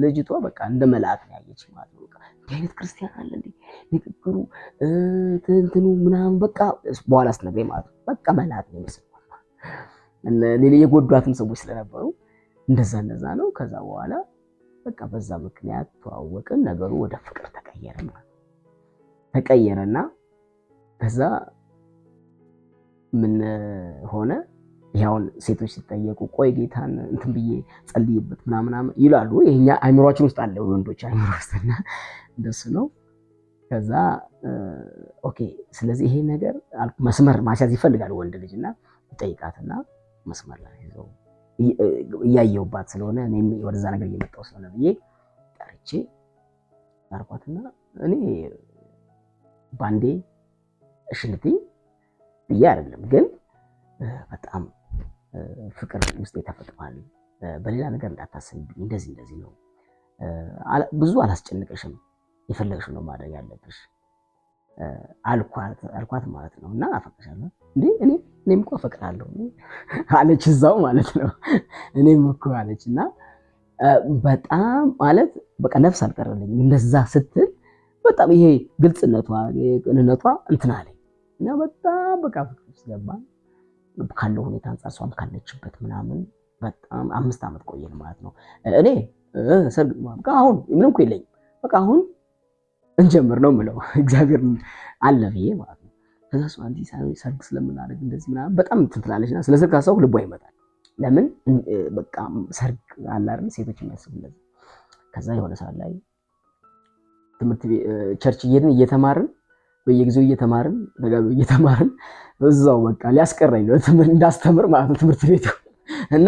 ልጅቷ በቃ እንደ መልአክ ነው ያየች ማለት ነው። በቃ እንዲህ አይነት ክርስቲያን አለ እንዴ ንግግሩ እንትኑ ምናምን በቃ በኋላ ስትነግረኝ ማለት ነው በቃ መልአክ ነው የመሰልኳት። ሌላ የጎዷትም ሰዎች ስለነበሩ እንደዛ ነው። ከዛ በኋላ በቃ በዛ ምክንያት ተዋወቅን። ነገሩ ወደ ፍቅር ተቀየረ ማለት ነው። ተቀየረና ከዛ ምን ሆነ? ይሄውን ሴቶች ሲጠየቁ ቆይ ጌታን እንትን ብዬ ጸልይበት ምናምን ይላሉ። ይሄኛ አይምሮአችን ውስጥ አለ ወንዶች አይምሮ ውስጥና እንደሱ ነው። ከዛ ኦኬ ስለዚህ ይሄ ነገር መስመር ማስያዝ ይፈልጋል ወንድ ልጅና ጠይቃትና መስመር ላይ ይዘው እያየሁባት ስለሆነ እኔም ወደዛ ነገር እየመጣሁ ስለሆነ ብዬ ጠርቼ አርኳትና እኔ ባንዴ እሽልቲ ብዬ አይደለም ግን በጣም ፍቅር ውስጥ ተፈጥሯል። በሌላ ነገር እንዳታስብኝ፣ እንደዚህ ነው። ብዙ አላስጨንቀሽም፣ የፈለግሽው ነው ማድረግ ያለብሽ አልኳት ማለት ነው። እና አፈቅርሻለሁ እንዴ እኔም እኮ አፈቅራለሁ አለች እዛው ማለት ነው። እኔም እኮ አለች እና በጣም ማለት በቃ ነፍስ አልቀረልኝም። እንደዛ ስትል በጣም ይሄ ግልጽነቷ ቅንነቷ እንትን አለኝ እና በጣም በቃ ፍቅር ውስጥ ገባን። ካለው ሁኔታ አንፃር እሷም ካለችበት ምናምን በጣም 5 ዓመት ቆየን ማለት ነው። እኔ ሰርግ በቃ አሁን ምንም እኮ የለኝም በቃ አሁን እንጀምር ነው የምለው እግዚአብሔር አለ ብዬ ማለት ነው። ከዛ እሷ አንቺ ሰርግ ስለምናደርግ እንደዚህ ምናምን በጣም እንትን ትላለችና ስለ ሰርግ ሀሳቡ ልቧ ይመጣል። ለምን በቃ ሰርግ አለ አይደል ሴቶች የሚያስቡ እንደዚህ። ከዛ የሆነ ሰዓት ላይ ትምህርት ቤት ቸርች እየተማርን በየጊዜው እየተማርን እዛው በቃ ሊያስቀረኝ ነው እንዳስተምር ማለት ነው ትምህርት ቤቱ እና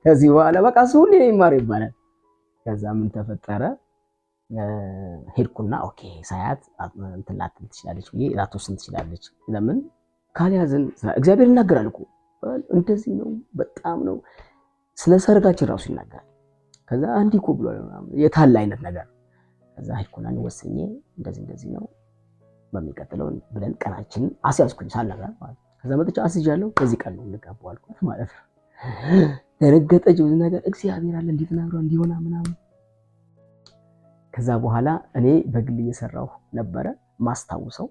ከዚህ በኋላ በቃ እሱ ሁሌ ይማር ይባላል። ከዛ ምን ተፈጠረ? ሄድኩና ኦኬ ሳያት እንትን ላትል ትችላለች ብዬ ላትወስን ትችላለች። ለምን ካልያዝን እግዚአብሔር ይናገራል እኮ እንደዚህ ነው በጣም ነው ስለ ሰርጋችን ራሱ ይናገራል። ከዛ አንዲ እኮ ብሎ የታለ አይነት ነገር ከዛ ሄድኩና ወስኜ እንደዚህ ነው በሚቀጥለው ብለን ቀናችን አስያዝኩኝ ሳልነግራት ማለት ነው። ከዛ መጥቼ አስይዣለሁ በዚህ ቀን ነው ልጋባው አልኳት ማለት ነው። ደረገጠች ብዙ ነገር እግዚአብሔር አለ እንዴት ተናግሯል እንዲሆና ምናምን። ከዛ በኋላ እኔ በግል እየሰራሁ ነበረ ማስታውሰው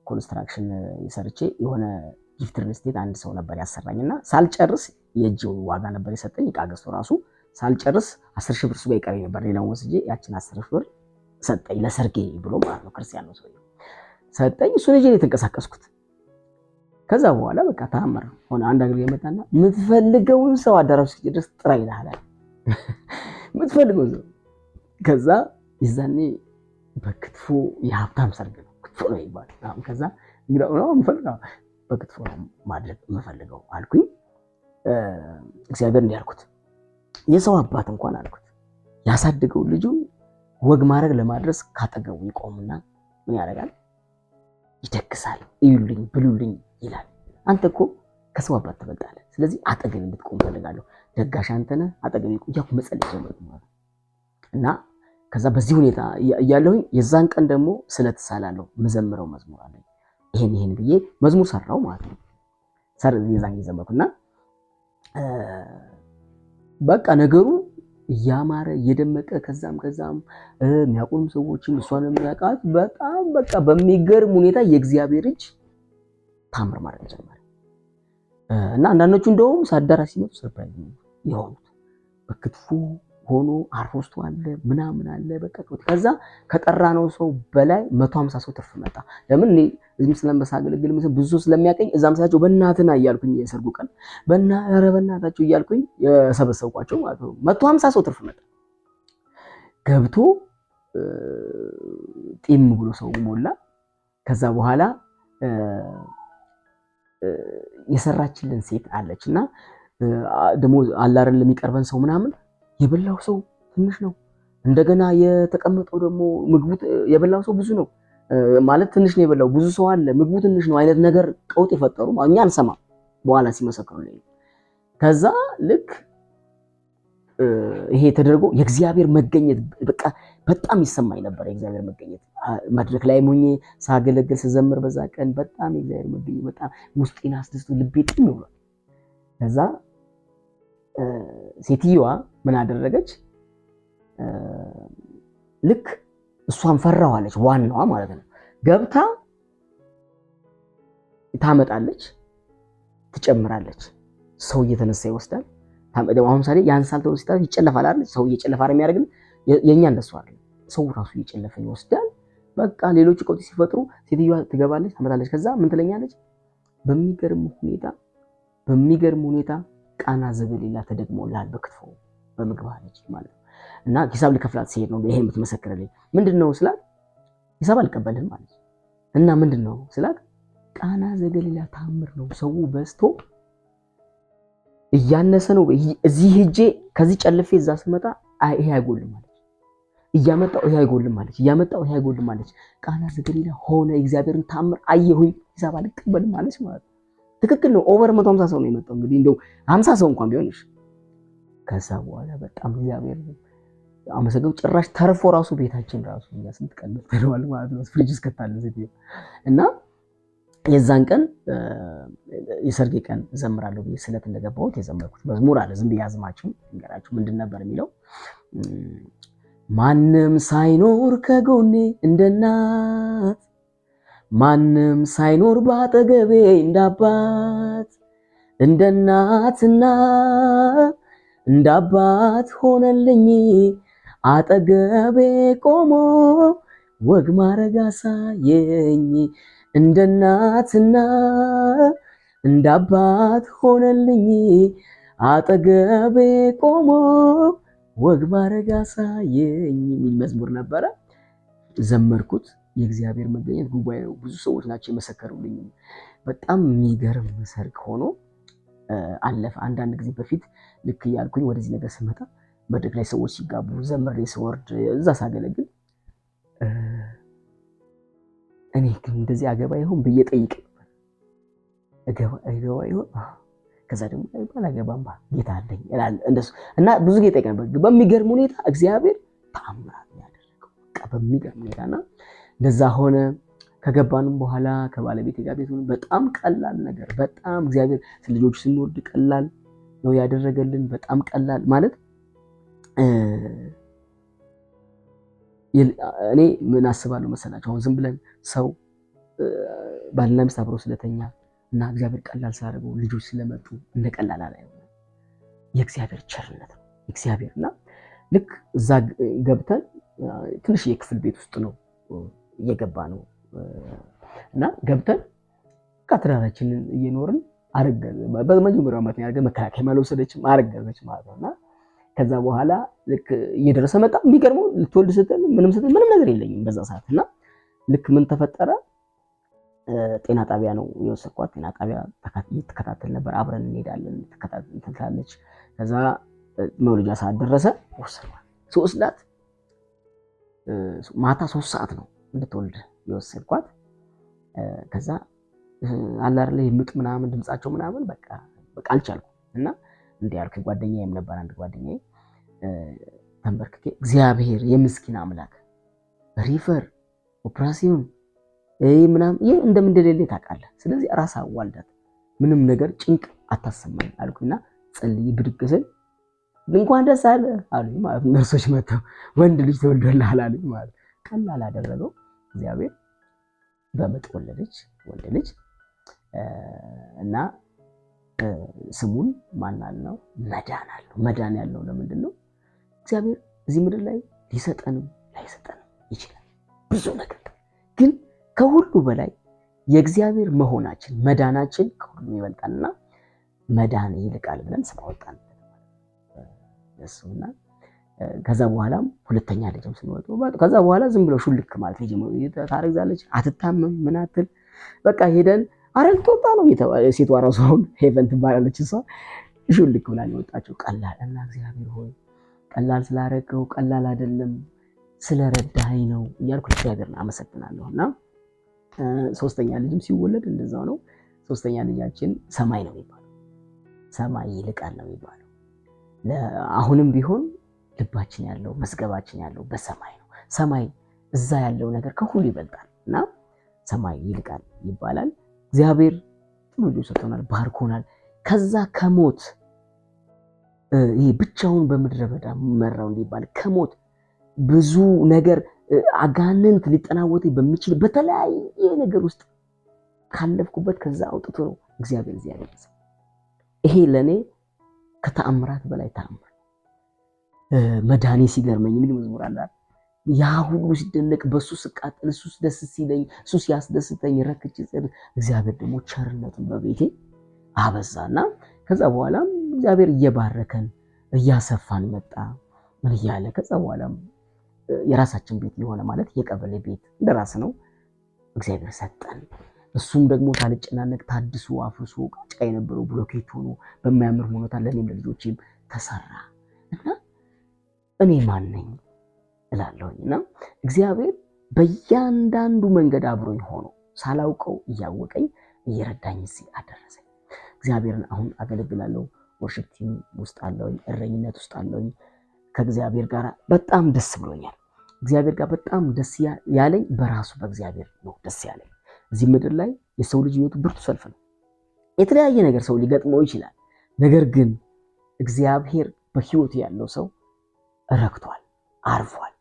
ኮንስትራክሽን የሰርቼ የሆነ ጊፍት ሪል ስቴት አንድ ሰው ነበር ያሰራኝና ሳልጨርስ የእጅ ዋጋ ነበር የሰጠኝ ዕቃ ገዝቶ ራሱ ሳልጨርስ 10 ሺህ ብር እሱ ጋር ይቀረኝ ነበር። ሌላውን ወስጄ ያችን 10 ሺህ ብር ሰጠኝ ለሰርጌ ብሎ ማለት ነው። ክርስቲያን ነው ሰውዬው ሰጠኝ። እሱን ይዤ የተንቀሳቀስኩት። ከዛ በኋላ በቃ ተአምር ሆነ። አንድ አገልጋይ የመጣና የምትፈልገውን ሰው አዳራሽ ውስጥ ድረስ ጥራ ይልሃል የምትፈልገውን ሰው። ከዛ ይዛኔ በክትፎ የሀብታም ሰርግ ነው ክትፎ ነው ይባላል። አሁን ከዛ እንግዲህ ነው የምፈልገው በክትፎ ማድረግ የምፈልገው አልኩኝ። እግዚአብሔር እንዲህ አልኩት የሰው አባት እንኳን አልኩት ያሳደገው ልጁን ወግ ማድረግ ለማድረስ ካጠገቡ ይቆምና ምን ያደርጋል? ይደግሳል። እዩልኝ ብሉልኝ ይላል። አንተ እኮ ከሰው አባት ትበልጣለህ። ስለዚህ አጠገብ እንድትቆም ፈልጋለሁ። ደጋሽ አንተ ነህ። አጠገብ ይቆም ያው መጸለይ ጀመርኩ ማለት እና ከዛ በዚህ ሁኔታ እያለሁኝ የዛን ቀን ደግሞ ስለተሳላለሁ መዘምረው መዝሙር አለኝ። ይሄን ብዬ መዝሙር ሰራው ማለት ነው። የዛን ጊዜ ዘመርኩና በቃ ነገሩ እያማረ እየደመቀ ከዛም የሚያውቁም ሰዎችም እሷን የሚያውቃት በጣም በቃ በሚገርም ሁኔታ የእግዚአብሔር እጅ ታምር ማድረግ ጀመረ። እና አንዳንዶቹ እንደውም ሳዳራሽ ሲመጡ ሰርፕራይዝ የሆኑት በክትፎ ሆኖ አርፎስቶ አለ ምናምን አለ በቃ ከዛ ከጠራነው ሰው በላይ 150 ሰው ትርፍ መጣ። ለምን እኔ እዚህም ስለምሳገለግል ብዙ ሰው ስለሚያቀኝ እዛም ሳያቸው በእናትና እያልኩኝ የሰርጉ ቀን በእናታቸው እያልኩኝ የሰበሰብኳቸው ማለት ነው። 150 ሰው ትርፍ መጣ። ገብቶ ጢም ብሎ ሰው ሞላ። ከዛ በኋላ የሰራችልን ሴት አለችና ደሞ አላረን ለሚቀርበን ሰው ምናምን የበላው ሰው ትንሽ ነው። እንደገና የተቀመጠው ደግሞ ምግቡ የበላው ሰው ብዙ ነው ማለት ትንሽ ነው የበላው ብዙ ሰው አለ ምግቡ ትንሽ ነው አይነት ነገር ቀውጥ የፈጠሩ እኛ አንሰማም በኋላ ሲመሰክሩልኝ። ከዛ ልክ ይሄ ተደርጎ የእግዚአብሔር መገኘት በቃ በጣም ይሰማኝ ነበር። የእግዚአብሔር መገኘት መድረክ ላይ ሆኜ ሳገለግል ስዘምር በዛ ቀን በጣም የእግዚአብሔር መገኘት በጣም ውስጤን አስደስቶ ልቤ ጥም ብሏል። ከዛ ሴትዮዋ ምን አደረገች? ልክ እሷን ፈራዋለች ዋናዋ ማለት ነው። ገብታ ታመጣለች፣ ትጨምራለች። ሰው እየተነሳ ይወስዳል። አሁን ምሳሌ ያንሳል ተው ሲታ ይጨለፋል አይደል? ሰው እየጨለፈ አይደል የሚያደርግልን? የኛ እንደሱ አይደል። ሰው ራሱ እየጨለፈ ይወስዳል። በቃ ሌሎች ቀውጢ ሲፈጥሩ ሴትዮዋ ትገባለች፣ ታመጣለች። ከዛ ምን ትለኛለች? በሚገርም ሁኔታ ቃና ዘገሊላ ተደግሞልሃል በክትፎ በምግብ አለች ማለት ነው። እና ሂሳብ ልከፍላት ሲሄድ ነው ይሄን የምትመሰክርልኝ። ምንድነው ስላት ሂሳብ አልቀበልህም ማለት እና ምንድነው ስላት ቃና ዘገሊላ ታምር ነው፣ ሰው በዝቶ እያነሰ ነው። እዚህ ሄጄ ከዚህ ጨልፌ እዛ ስመጣ ይሄ አይጎልም ማለት እያመጣው ይሄ አይጎልም ማለት እያመጣው ይሄ አይጎልም ማለት ቃና ዘገሊላ ሆነ። እግዚአብሔርን ታምር አየሁኝ፣ ሂሳብ አልቀበልም ማለት ነው። ትክክል ነው። ኦቨር 150 ሰው ነው የመጣው። እንግዲህ እንደው 50 ሰው እንኳን ቢሆንሽ ከዛ በኋላ በጣም እግዚአብሔር አመሰግነው። ጭራሽ ተርፎ ራሱ ቤታችን ራሱ እኛ ስንት ቀን ተደዋል ማለት ነው። ፍሪጅ እስከታለ ዘዲያ እና የዛን ቀን የሰርጌ ቀን ዘምራለሁ ብዬ ስለት እንደገባሁት የዘመርኩት መዝሙር አለ። ዝም ብዬ አዝማችሁ እንገራችሁ ምንድን ነበር የሚለው? ማንም ሳይኖር ከጎኔ እንደናት፣ ማንም ሳይኖር ባጠገቤ እንዳባት፣ እንደናትና እንዳባት ሆነልኝ አጠገቤ ቆሞ ወግ ማረግ አሳየኝ። እንደናትና እንዳባት ሆነልኝ አጠገቤ ቆሞ ወግ ማረግ አሳየኝ የሚል መዝሙር ነበረ። ዘመርኩት። የእግዚአብሔር መገኘት ጉባኤው ብዙ ሰዎች ናቸው የመሰከሩልኝ። በጣም የሚገርም ሰርግ ሆኖ አለፈ። አንዳንድ ጊዜ በፊት ልክ እያልኩኝ ወደዚህ ነገር ስመጣ መድረክ ላይ ሰዎች ሲጋቡ ዘምሬ ስወርድ እዛ ሳገለግል እኔ ግን እንደዚህ አገባ ይሆን ብዬ ጠይቅ አገባ ይሆን? ከዛ ደግሞ አላገባም ጌታ አለኝ እላለሁ እንደሱ እና ብዙ ጌታ ጠይቅ ነበር። በሚገርም ሁኔታ እግዚአብሔር ተአምራት ያደረገው በቃ በሚገርም ሁኔታና እንደዛ ሆነ። ከገባንም በኋላ ከባለቤቴ ጋር ቤቱን በጣም ቀላል ነገር በጣም እግዚአብሔር ልጆች ስንወልድ ቀላል ነው ያደረገልን። በጣም ቀላል ማለት እኔ ምን አስባለሁ መሰላችሁ? አሁን ዝም ብለን ሰው ባልና ሚስት አብሮ ስለተኛ እና እግዚአብሔር ቀላል ሳደርገው ልጆች ስለመጡ እንደ ቀላል አላየው። የእግዚአብሔር ቸርነት ነው እግዚአብሔርና ልክ እዛ ገብተን ትንሽ የክፍል ቤት ውስጥ ነው እየገባ ነው እና ገብተን ካትራራችንን እየኖርን አረገዘ። በመጀመሪያው ዓመት ያደረገ መከላከያ ማለወሰደችም አረገዘች ማለት ነውና ከዛ በኋላ ልክ እየደረሰ መጣ። የሚገርመው ልትወልድ ስትል ምንም ነገር የለኝም በዛ ሰዓት እና ልክ ምን ተፈጠረ? ጤና ጣቢያ ነው የወሰድኳት። ጤና ጣቢያ እየተከታተል ነበር፣ አብረን እንሄዳለን፣ ትከታተላለች። ከዛ መውለጃ ሰዓት ደረሰ፣ ወሰድኳት። ስወስዳት ማታ 3 ሰዓት ነው እንድትወልድ የወሰድኳት። ከዛ አለ አይደል ምጥ ምናምን ድምጻቸው ምናምን በቃ አልቻልኩም እና እንዲህ ያልኩ ጓደኛዬም ነበር አንድ ጓደኛዬ ተንበርክኬ እግዚአብሔር የምስኪን አምላክ ሪፈር ኦፕራሲዮን ምናምን ይህ እንደምንደሌለ ታውቃለህ። ስለዚህ ራስ አዋልዳት ምንም ነገር ጭንቅ አታሰማኝ አልኩና ጸልይ ብድግ ስል እንኳን ደስ አለ አሉኝ ማለት ነርሶች መጥተው ወንድ ልጅ ተወልዶልሃል አሉኝ ማለት ቀላል አደረገው። እግዚአብሔር በምጥ ወለደች ወንድ ልጅ እና ስሙን ማን አልነው? መዳን አለው። መዳን ያለው ለምንድን ነው? እግዚአብሔር እዚህ ምድር ላይ ሊሰጠንም ላይሰጠንም ይችላል ብዙ ነገር፣ ግን ከሁሉ በላይ የእግዚአብሔር መሆናችን መዳናችን ከሁሉ ይበልጣልና መዳን ይልቃል ብለን ስም አወጣን እሱና ከዛ በኋላም ሁለተኛ ልጅም ስንወጣ ከዛ በኋላ ዝም ብሎ ሹልክ ማለት ልጅ ታረግዛለች፣ አትታመም ምን አትል በቃ ሄደን አረል ተወጣ ነው የተባለ ሴቷ ራሷ አሁን ሄቨን ትባላለች። እሷ ሹልክ ብላ የወጣችው ቀላል እና እግዚአብሔር ሆይ ቀላል ስላረከው ቀላል አይደለም ስለረዳኸኝ ነው እያልኩ እግዚአብሔርን አመሰግናለሁና ሶስተኛ ልጅም ሲወለድ እንደዛው ነው። ሶስተኛ ልጃችን ሰማይ ነው የሚባለው፣ ሰማይ ይልቃል ነው የሚባለው። አሁንም ቢሆን ልባችን ያለው መዝገባችን ያለው በሰማይ ነው። ሰማይ እዛ ያለው ነገር ከሁሉ ይበልጣል እና ሰማይ ይልቃል ይባላል። እግዚአብሔር ጥሩ ልጆች ሰጥቶናል፣ ባርኮናል። ከዛ ከሞት ይሄ ብቻውን በምድረ በዳ መራው እንዲባል ከሞት ብዙ ነገር አጋንንት ሊጠናወት በሚችል በተለያየ ነገር ውስጥ ካለፍኩበት ከዛ አውጥቶ ነው እግዚአብሔር እዚህ ያደረሰ። ይሄ ለኔ ከተአምራት በላይ ተአምር። መድኃኔ ሲገርመኝ ምን መዝሙር አለ ያ ሁሉ ሲደነቅ በሱ ስቃጠል እሱ ደስ ሲለኝ እሱ ሲያስደስተኝ ረክቼ እግዚአብሔር ደግሞ ቸርነቱን በቤቴ አበዛና ከዛ በኋላም እግዚአብሔር እየባረከን እያሰፋን መጣ ምን እያለ ከዛ በኋላም የራሳችን ቤት የሆነ ማለት የቀበሌ ቤት እንደራስ ነው እግዚአብሔር ሰጠን። እሱም ደግሞ ታልጨናነቅ ታድሱ አፍርሶ ጭቃ የነበረው ብሎኬት ሆኖ በሚያምር ሁኔታ ለኔም ለልጆቼም ተሰራ እና እኔ ማን ነኝ እላለሁኝና እግዚአብሔር በእያንዳንዱ መንገድ አብሮኝ ሆኖ ሳላውቀው እያወቀኝ እየረዳኝ እዚህ አደረሰኝ። እግዚአብሔርን አሁን አገለግላለሁ። ወርሺፕ ቲም ውስጥ አለሁኝ፣ እረኝነት ውስጥ አለሁኝ። ከእግዚአብሔር ጋር በጣም ደስ ብሎኛል። እግዚአብሔር ጋር በጣም ደስ ያለኝ በራሱ በእግዚአብሔር ነው ደስ ያለኝ። እዚህ ምድር ላይ የሰው ልጅ ህይወቱ ብርቱ ሰልፍ ነው። የተለያየ ነገር ሰው ሊገጥመው ይችላል። ነገር ግን እግዚአብሔር በህይወቱ ያለው ሰው ረክቷል፣ አርፏል።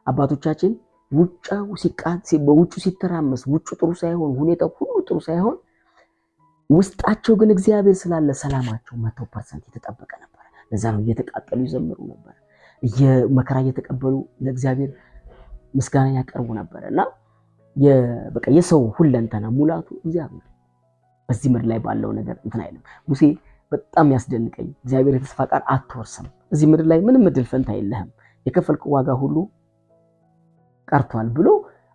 አባቶቻችን በውጩ ሲተራመስ ውጩ ጥሩ ሳይሆን ሁኔታው ሁሉ ጥሩ ሳይሆን ውስጣቸው ግን እግዚአብሔር ስላለ ሰላማቸው 100% የተጠበቀ ነበር። ለዛ ነው እየተቃጠሉ ይዘምሩ ነበር፣ መከራ እየተቀበሉ ለእግዚአብሔር ምስጋና ያቀርቡ ነበር እና በቃ የሰው ሁለንተና ሙላቱ እግዚአብሔር በዚህ ምድር ላይ ባለው ነገር እንትን አይልም። ሙሴ በጣም ያስደንቀኝ እግዚአብሔር የተስፋ ቃል አትወርስም፣ እዚህ ምድር ላይ ምንም እድል ፈንታ የለህም፣ የከፈልከው ዋጋ ሁሉ ቀርቷል ብሎ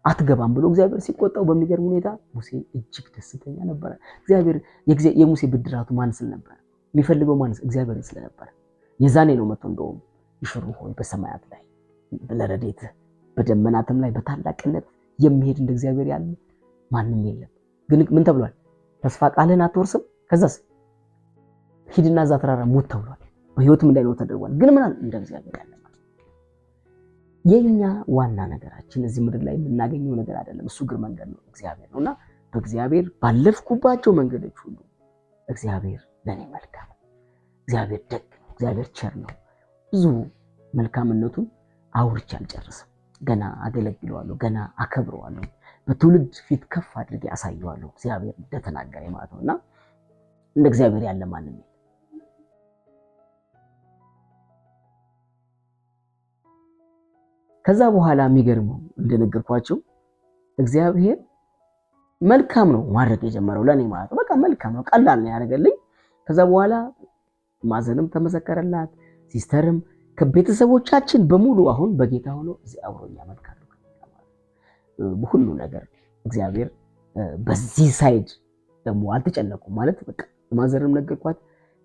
አትገባም ብሎ እግዚአብሔር ሲቆጣው በሚገርም ሁኔታ ሙሴ እጅግ ደስተኛ ነበር። እግዚአብሔር የሙሴ ብድራቱ ማን ስል ነበር የሚፈልገው? ማን እግዚአብሔር ስለነበር የዛኔ ነው መጥቶ እንደውም ይሽሩ ሆይ በሰማያት ላይ ለረድኤት በደመናትም ላይ በታላቅነት የሚሄድ እንደ እግዚአብሔር ያለ ማንም የለም። ግን ምን ተብሏል? ተስፋ ቃልህን አትወርስም፣ ከዛስ ሂድና እዛ ተራራ ሞት ተብሏል። በህይወትም እንዳይኖር ተደርጓል። ግን ምን አለ? እንደ እግዚአብሔር ያለ የኛ ዋና ነገራችን እዚህ ምድር ላይ የምናገኘው ነገር አይደለም። እሱ እግር መንገድ ነው፣ እግዚአብሔር ነውና በእግዚአብሔር ባለፍኩባቸው መንገዶች ሁሉ እግዚአብሔር ለኔ መልካም፣ እግዚአብሔር ደግ ነው፣ እግዚአብሔር ቸር ነው። ብዙ መልካምነቱን አውርቼ አልጨርስም። ገና አገለግለዋለሁ፣ ገና አከብረዋለሁ፣ በትውልድ ፊት ከፍ አድርጌ አሳየዋለሁ። እግዚአብሔር እንደተናገረ ማለት ነውና እንደ እግዚአብሔር ያለ ማንም የለም። ከዛ በኋላ የሚገርመው እንደነገርኳቸው እግዚአብሔር መልካም ነው ማድረግ የጀመረው ለኔ ማለት ነው። በቃ መልካም ነው፣ ቀላል ነው ያደረገልኝ። ከዛ በኋላ ማዘንም ተመሰከረላት፣ ሲስተርም ከቤተሰቦቻችን በሙሉ አሁን በጌታ ሆኖ እዚህ አብሮኛ መልካም ነው በሁሉ ነገር። እግዚአብሔር በዚህ ሳይድ ደግሞ አልተጨነቁም ማለት በቃ ማዘርም ነገርኳት።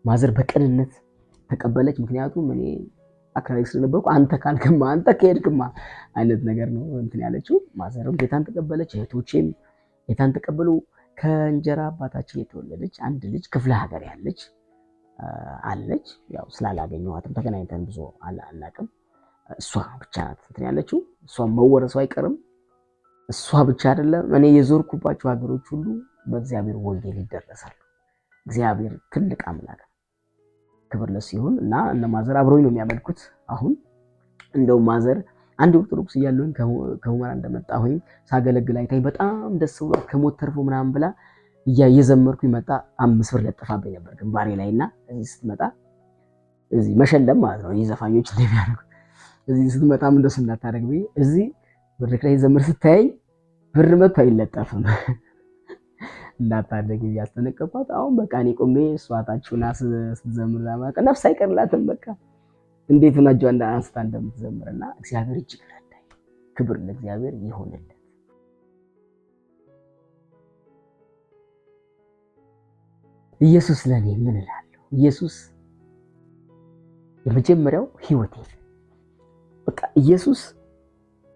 ማዘር በቅንነት ተቀበለች። ምክንያቱም እኔ አክራሪ ስለነበርኩ አንተ ካልከማ አንተ ከሄድክማ አይነት ነገር ነው እንትን ያለችው። ማዘርም ጌታን ተቀበለች። እህቶቼም ጌታን ተቀበሉ። ከእንጀራ አባታችን የተወለደች አንድ ልጅ ክፍለ ሀገር ያለች አለች። ያው ስላላገኘኋትም ተገናኝተን ብዙ አናውቅም። እሷ ብቻ ናት እንትን ያለችው። እሷ መወረሷ አይቀርም። እሷ ብቻ አይደለም፣ እኔ የዞርኩባቸው ሀገሮች ሁሉ በእግዚአብሔር ወንጌል ይደረሳሉ። እግዚአብሔር ትልቅ አምላክ ነው። ክብር ለሱ ይሁን እና እነ ማዘር አብረውኝ ነው የሚያመልኩት። አሁን እንደው ማዘር አንድ ኦርቶዶክስ እያለሁኝ ከሁመራ እንደመጣሁኝ ሳገለግል አይታኝ በጣም ደስ ብሏት ከሞት ተርፎ ምናምን ብላ እየዘመርኩኝ መጣ። 5 ብር ለጥፋብኝ ነበር ግንባሬ ላይና እዚህ ስትመጣ እዚህ መሸለም ማለት ነው የዘፋኞች እንደሚያደርጉ እዚህ ስትመጣም እንደሱ እንዳታደርግ ብዬ እዚህ መድረክ ላይ ዘምር ስታየኝ ብር መጥቶ አይለጠፍም እንዳታደርግ እያስጠነቀቅኳት። አሁን በቃ እኔ ቆሜ እሷ ታችሁና ስትዘምር ለማቀ ነፍስ አይቀርላትም። በቃ እንዴት ነው እጇን አንስታ እንደምትዘምርና እግዚአብሔር እጅግ ረዳኝ። ክብር ለእግዚአብሔር ይሁንለት። ኢየሱስ ለኔ ምን እላለሁ? ኢየሱስ የመጀመሪያው ህይወቴ። በቃ ኢየሱስ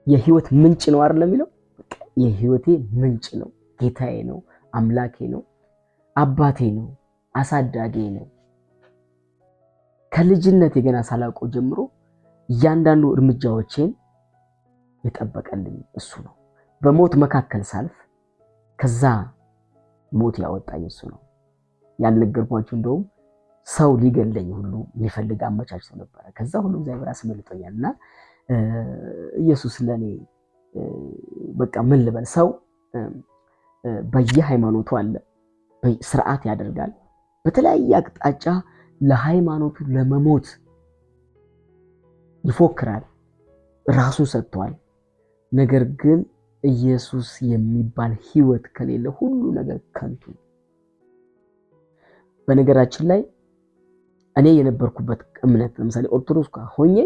የህይወት ምንጭ ነው አይደል የሚለው? በቃ የህይወቴ ምንጭ ነው። ጌታዬ ነው፣ አምላኬ ነው፣ አባቴ ነው፣ አሳዳጌ ነው። ከልጅነቴ ገና ሳላውቀው ጀምሮ እያንዳንዱ እርምጃዎቼን የጠበቀልኝ እሱ ነው። በሞት መካከል ሳልፍ ከዛ ሞት ያወጣኝ እሱ ነው። ያልነገርኳችሁ እንደውም ሰው ሊገለኝ ሁሉ ሊፈልግ አመቻችቶ ነበረ። ከዛ ሁሉ እግዚአብሔር አስመልጦኛልና ኢየሱስ ለኔ በቃ ምን ልበል፣ ሰው በየሃይማኖቱ አለ፣ ስርዓት ያደርጋል፣ በተለያየ አቅጣጫ ለሃይማኖቱ ለመሞት ይፎክራል፣ ራሱን ሰጥቷል። ነገር ግን ኢየሱስ የሚባል ህይወት ከሌለ ሁሉ ነገር ከንቱ። በነገራችን ላይ እኔ የነበርኩበት እምነት ለምሳሌ ኦርቶዶክስ ሆኜ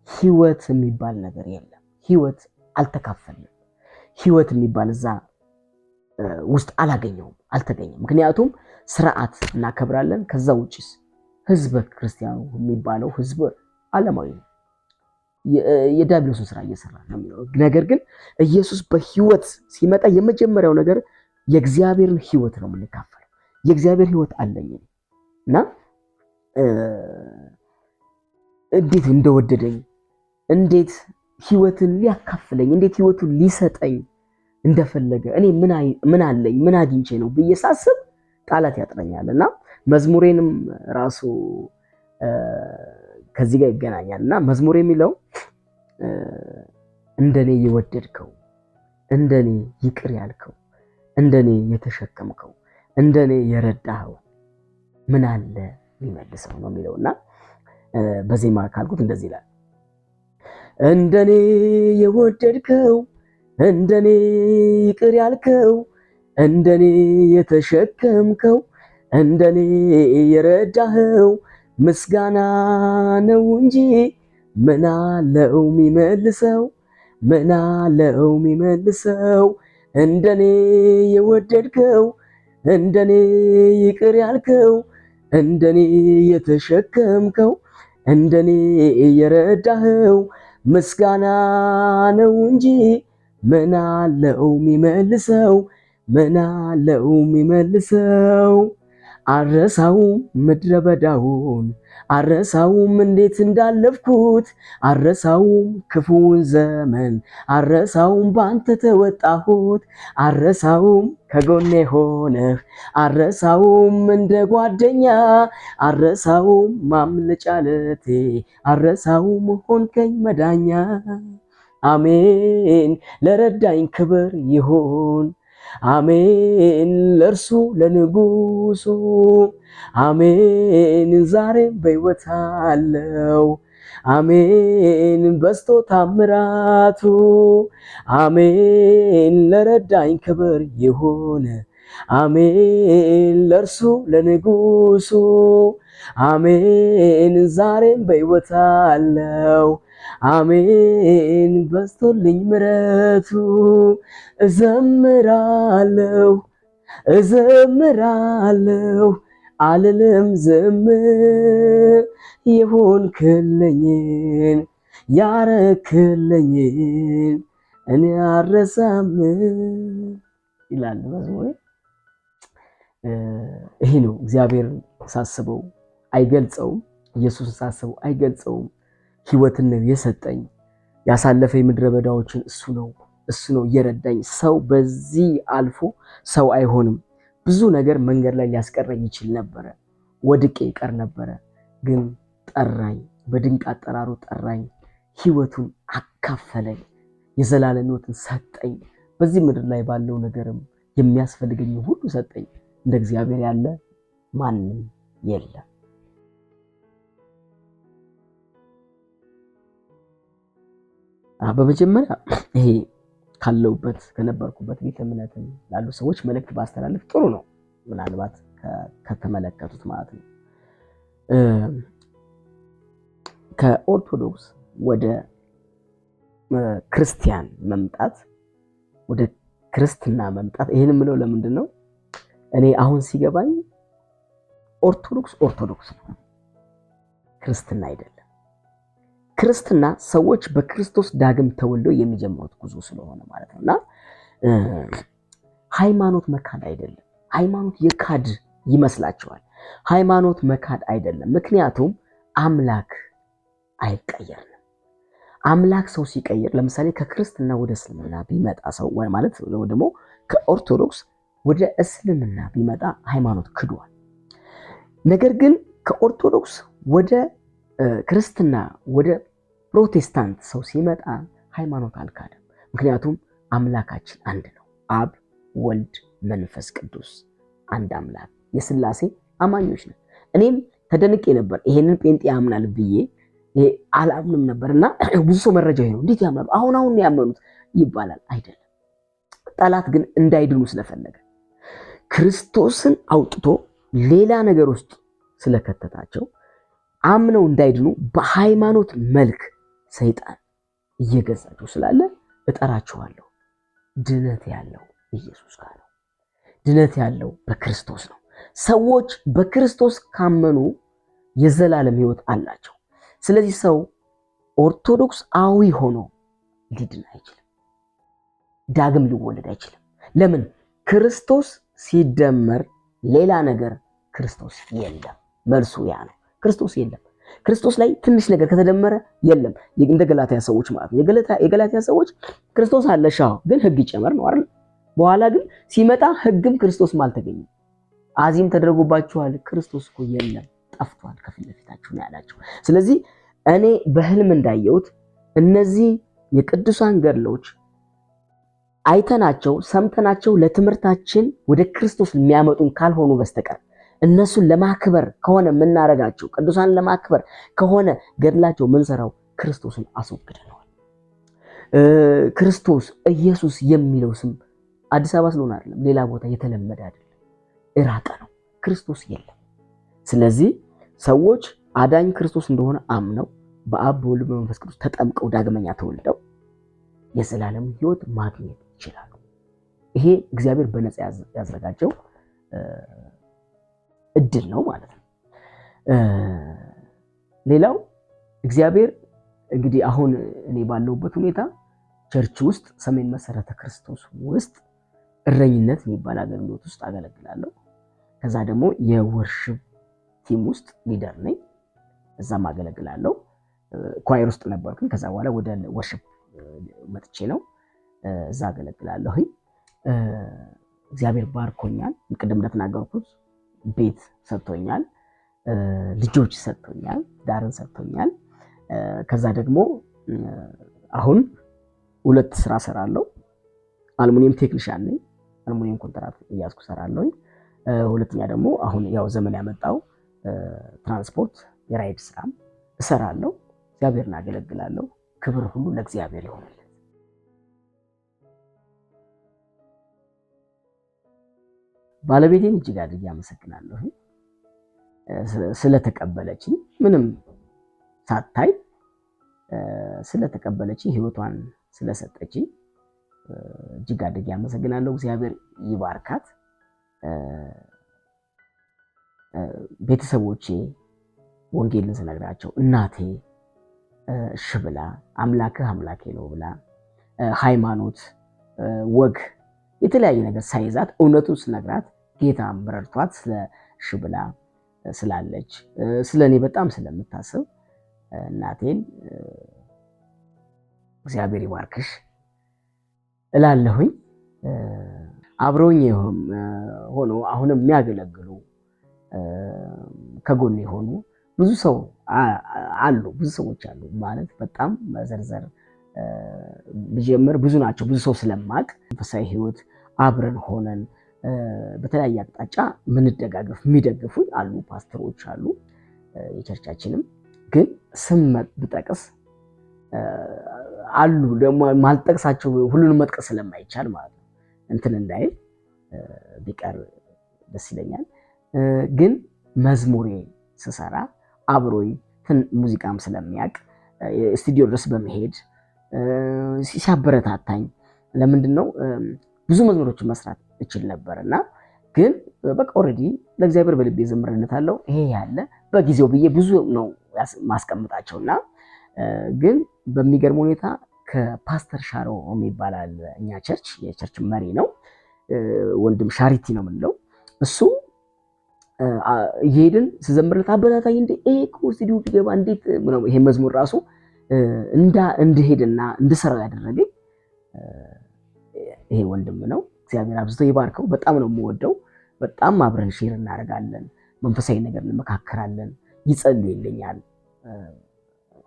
ህይወት የሚባል ነገር የለም። ህይወት አልተካፈልንም። ህይወት የሚባል እዛ ውስጥ አላገኘውም፣ አልተገኘም። ምክንያቱም ስርዓት እናከብራለን። ከዛ ውጭስ ህዝበ ክርስቲያኑ የሚባለው ህዝብ ዓለማዊ ነው፣ የዲያብሎስን ስራ እየሰራ ነው የሚለው። ነገር ግን ኢየሱስ በህይወት ሲመጣ የመጀመሪያው ነገር የእግዚአብሔርን ህይወት ነው የምንካፈለው። የእግዚአብሔር ህይወት አለኝ እና እንዴት እንደወደደኝ፣ እንዴት ህይወትን ሊያካፍለኝ፣ እንዴት ህይወቱን ሊሰጠኝ እንደፈለገ እኔ ምን አለኝ ምን አግኝቼ ነው ብዬ ሳስብ ቃላት ያጥረኛል እና መዝሙሬንም ራሱ ከዚህ ጋር ይገናኛል እና መዝሙር የሚለው እንደኔ የወደድከው፣ እንደኔ ይቅር ያልከው፣ እንደኔ የተሸከምከው፣ እንደኔ የረዳኸው ምን አለ ሊመልሰው ነው የሚለውና በዜማ ካልኩት እንደዚህ ይላል። እንደኔ የወደድከው፣ እንደኔ ይቅር ያልከው፣ እንደኔ የተሸከምከው፣ እንደኔ የረዳኸው ምስጋና ነው እንጂ ምን አለው የሚመልሰው? ምን አለው የሚመልሰው? እንደኔ የወደድከው፣ እንደኔ ይቅር ያልከው፣ እንደኔ የተሸከምከው፣ እንደኔ የረዳኸው ምስጋና ነው እንጂ ምን አለው የሚመልሰው? ምን አለው የሚመልሰው? አረሳውም ምድረ በዳውን፣ አረሳውም እንዴት እንዳለፍኩት፣ አረሳውም ክፉውን ዘመን፣ አረሳውም ባንተ ተወጣሁት፣ አረሳውም ከጎኔ ሆነህ፣ አረሳውም እንደ ጓደኛ፣ አረሳውም ማምለጫ ዓለቴ፣ አረሳውም ሆንከኝ መዳኛ። አሜን ለረዳኝ ክብር ይሁን፣ አሜን ለእርሱ ለንጉሱ፣ አሜን ዛሬም በሕይወት አለው፣ አሜን በስቶ ታምራቱ፣ አሜን ለረዳኝ ክብር ይሁን፣ አሜን ለእርሱ ለንጉሱ፣ አሜን ዛሬም በሕይወት አለው፣ አሜን በስቶልኝ ምሕረቱ። እዘምራለሁ እዘምራለሁ አልልም ዝም፣ የሆንክልኝን ያረክልኝን እኔ አልረሳም ይላል መዝሙሬ። ይሄ ነው እግዚአብሔር ሳስበው አይገልጸውም፣ ኢየሱስ ሳስበው አይገልጸውም። ህይወትን ነው የሰጠኝ። ያሳለፈኝ ምድረ በዳዎችን እሱ ነው እየረዳኝ። ሰው በዚህ አልፎ ሰው አይሆንም። ብዙ ነገር መንገድ ላይ ሊያስቀረኝ ይችል ነበረ። ወድቄ ይቀር ነበረ። ግን ጠራኝ፣ በድንቅ አጠራሩ ጠራኝ። ህይወቱን አካፈለኝ፣ የዘላለም ህይወትን ሰጠኝ። በዚህ ምድር ላይ ባለው ነገርም የሚያስፈልገኝ ሁሉ ሰጠኝ። እንደ እግዚአብሔር ያለ ማንም የለም። በመጀመሪያ ይሄ ካለውበት ከነበርኩበት ቤተ እምነት ላሉ ሰዎች መልእክት ባስተላልፍ ጥሩ ነው። ምናልባት ከተመለከቱት ማለት ነው። ከኦርቶዶክስ ወደ ክርስቲያን መምጣት፣ ወደ ክርስትና መምጣት ይሄን የምለው ለምንድን ነው? እኔ አሁን ሲገባኝ ኦርቶዶክስ ነው፣ ክርስትና አይደለም። ክርስትና ሰዎች በክርስቶስ ዳግም ተወልደው የሚጀምሩት ጉዞ ስለሆነ ማለት ነውና ሃይማኖት መካድ አይደለም። ሃይማኖት የካድ ይመስላችኋል? ሃይማኖት መካድ አይደለም። ምክንያቱም አምላክ አይቀየርም። አምላክ ሰው ሲቀየር፣ ለምሳሌ ከክርስትና ወደ እስልምና ቢመጣ ሰው ማለት ደግሞ ከኦርቶዶክስ ወደ እስልምና ቢመጣ ሃይማኖት ክዷል። ነገር ግን ከኦርቶዶክስ ወደ ክርስትና ወደ ፕሮቴስታንት ሰው ሲመጣ ሃይማኖት አልካደም። ምክንያቱም አምላካችን አንድ ነው። አብ፣ ወልድ፣ መንፈስ ቅዱስ አንድ አምላክ የሥላሴ አማኞች ነን። እኔም ተደንቄ ነበር ይሄንን ጴንጤ ያምናል ብዬ አላምንም ነበርና ብዙ ሰው መረጃ ነው እንዴት ያምናሉ አሁን ያመኑት ይባላል። አይደለም። ጠላት ግን እንዳይድኑ ስለፈለገ ክርስቶስን አውጥቶ ሌላ ነገር ውስጥ ስለከተታቸው አምነው እንዳይድኑ በሃይማኖት መልክ ሰይጣን እየገዛቸው ስላለ እጠራችኋለሁ። ድነት ያለው ኢየሱስ ጋር ነው። ድነት ያለው በክርስቶስ ነው። ሰዎች በክርስቶስ ካመኑ የዘላለም ሕይወት አላቸው። ስለዚህ ሰው ኦርቶዶክሳዊ ሆኖ ሊድን አይችልም። ዳግም ሊወለድ አይችልም። ለምን? ክርስቶስ ሲደመር ሌላ ነገር ክርስቶስ የለም። መልሱ ያ ነው። ክርስቶስ የለም። ክርስቶስ ላይ ትንሽ ነገር ከተደመረ የለም። እንደ ገላትያ ሰዎች ማለት ነው። የገላትያ ሰዎች ክርስቶስ አለሻው ግን ሕግ ይጨመር ነው አይደል? በኋላ ግን ሲመጣ ሕግም ክርስቶስም አልተገኘም። አዚም ተደርጎባችኋል፣ ክርስቶስ እኮ የለም ጠፍቷል፣ ከፊት ለፊታችሁ ነው ያላቸው። ስለዚህ እኔ በህልም እንዳየሁት እነዚህ የቅዱሳን ገድሎች አይተናቸው ሰምተናቸው ለትምህርታችን ወደ ክርስቶስ የሚያመጡን ካልሆኑ በስተቀር እነሱን ለማክበር ከሆነ የምናረጋቸው ቅዱሳን ለማክበር ከሆነ ገድላቸው ምንሰራው ክርስቶስን አስወግደነዋል። ክርስቶስ ኢየሱስ የሚለው ስም አዲስ አበባ ስለሆነ አይደለም፣ ሌላ ቦታ የተለመደ አይደለም፣ እራቀ ነው። ክርስቶስ የለም። ስለዚህ ሰዎች አዳኝ ክርስቶስ እንደሆነ አምነው በአብ በወልድ በመንፈስ ቅዱስ ተጠምቀው ዳግመኛ ተወልደው የዘላለም ሕይወት ማግኘት ይችላሉ። ይሄ እግዚአብሔር በነፃ ያዘጋጀው እድል ነው ማለት ነው። ሌላው እግዚአብሔር እንግዲህ አሁን እኔ ባለሁበት ሁኔታ ቸርች ውስጥ ሰሜን መሰረተ ክርስቶስ ውስጥ እረኝነት የሚባል አገልግሎት ውስጥ አገለግላለሁ። ከዛ ደግሞ የወርሽፕ ቲም ውስጥ ሊደር ነኝ፣ እዛም አገለግላለሁ። ኳየር ውስጥ ነበርኩኝ። ከዛ በኋላ ወደ ወርሽፕ መጥቼ ነው እዛ አገለግላለሁ። እግዚአብሔር ባርኮኛል። ቅድም እንደተናገርኩት ቤት ሰጥቶኛል፣ ልጆች ሰጥቶኛል፣ ዳርን ሰጥቶኛል። ከዛ ደግሞ አሁን 2 ስራ ሰራለሁ። አልሙኒየም ቴክኒሻን ነኝ። አልሙኒየም ኮንትራክት እያዝኩ ሰራለሁ። ሁለተኛ ደግሞ አሁን ያው ዘመን ያመጣው ትራንስፖርት የራይድ ስራም እሰራለሁ። እግዚአብሔርን አገለግላለሁ። ክብር ሁሉ ለእግዚአብሔር ይሆንለት። ባለቤቴን እጅግ አድርጌ አመሰግናለሁ ስለተቀበለችኝ፣ ምንም ሳታይ ስለተቀበለችኝ፣ ህይወቷን ስለሰጠችኝ እጅግ አድርጌ አመሰግናለሁ። እግዚአብሔር ይባርካት። ቤተሰቦቼ ወንጌልን ስነግራቸው እናቴ እሺ ብላ አምላክህ አምላኬ ነው ብላ ሃይማኖት፣ ወግ፣ የተለያየ ነገር ሳይዛት እውነቱን ስነግራት ጌታ ረድቷት እሺ ብላ ስላለች ስለኔ በጣም ስለምታስብ እናቴን እግዚአብሔር ይባርክሽ እላለሁኝ። አብረውኝ ሆኖ አሁንም የሚያገለግሉ ከጎን የሆኑ ብዙ ሰው አሉ፣ ብዙ ሰዎች አሉ ማለት በጣም መዘርዘር ብጀምር ብዙ ናቸው። ብዙ ሰው ስለማቅ መንፈሳዊ ህይወት አብረን ሆነን በተለያየ አቅጣጫ ምንደጋገፍ የሚደግፉ አሉ፣ ፓስተሮች አሉ። የቸርቻችንም ግን ስም ብጠቅስ አሉ ደግሞ ማልጠቅሳቸው ሁሉንም መጥቀስ ስለማይቻል ማለት ነው እንትን እንዳይል ቢቀር ደስ ይለኛል። ግን መዝሙሬ ስሰራ አብሮኝ ሙዚቃም ስለሚያውቅ ስቱዲዮ ድረስ በመሄድ ሲያበረታታኝ ለምንድን ነው ብዙ መዝሙሮችን መስራት እችል ነበር እና ግን በቃ ኦልሬዲ ለእግዚአብሔር በልቤ ዘምርነት አለው ይሄ ያለ በጊዜው ብዬ ብዙ ነው ማስቀምጣቸውና ግን በሚገርም ሁኔታ ከፓስተር ሻሮ የሚባላል እኛ ቸርች የቸርች መሪ ነው፣ ወንድም ሻሪቲ ነው የምንለው። እሱ እየሄድን ስዘምርለት አበረታታኝ እንደ እኮ ስቱዲዮ ቢገባ እንዴት ነው ይሄ መዝሙር ራሱ እንድሄድና እንድሰራው ያደረገኝ ይሄ ወንድም ነው። እግዚአብሔር አብዝቶ ይባርከው። በጣም ነው የምወደው። በጣም አብረን ሼር እናደርጋለን፣ መንፈሳዊ ነገር እንመካከራለን፣ ይጸልይልኛል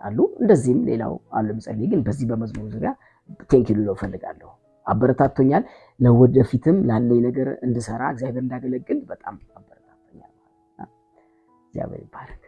አሉ። እንደዚህም ሌላው አሉ የሚጸልይ። ግን በዚህ በመዝሙር ዙሪያ ቴንኪው ልለው እፈልጋለሁ። አበረታቶኛል። ለወደፊትም ላለኝ ነገር እንድሰራ እግዚአብሔር እንዳገለግል በጣም አበረታቶኛል ማለት ነው። እግዚአብሔር ይባርክ።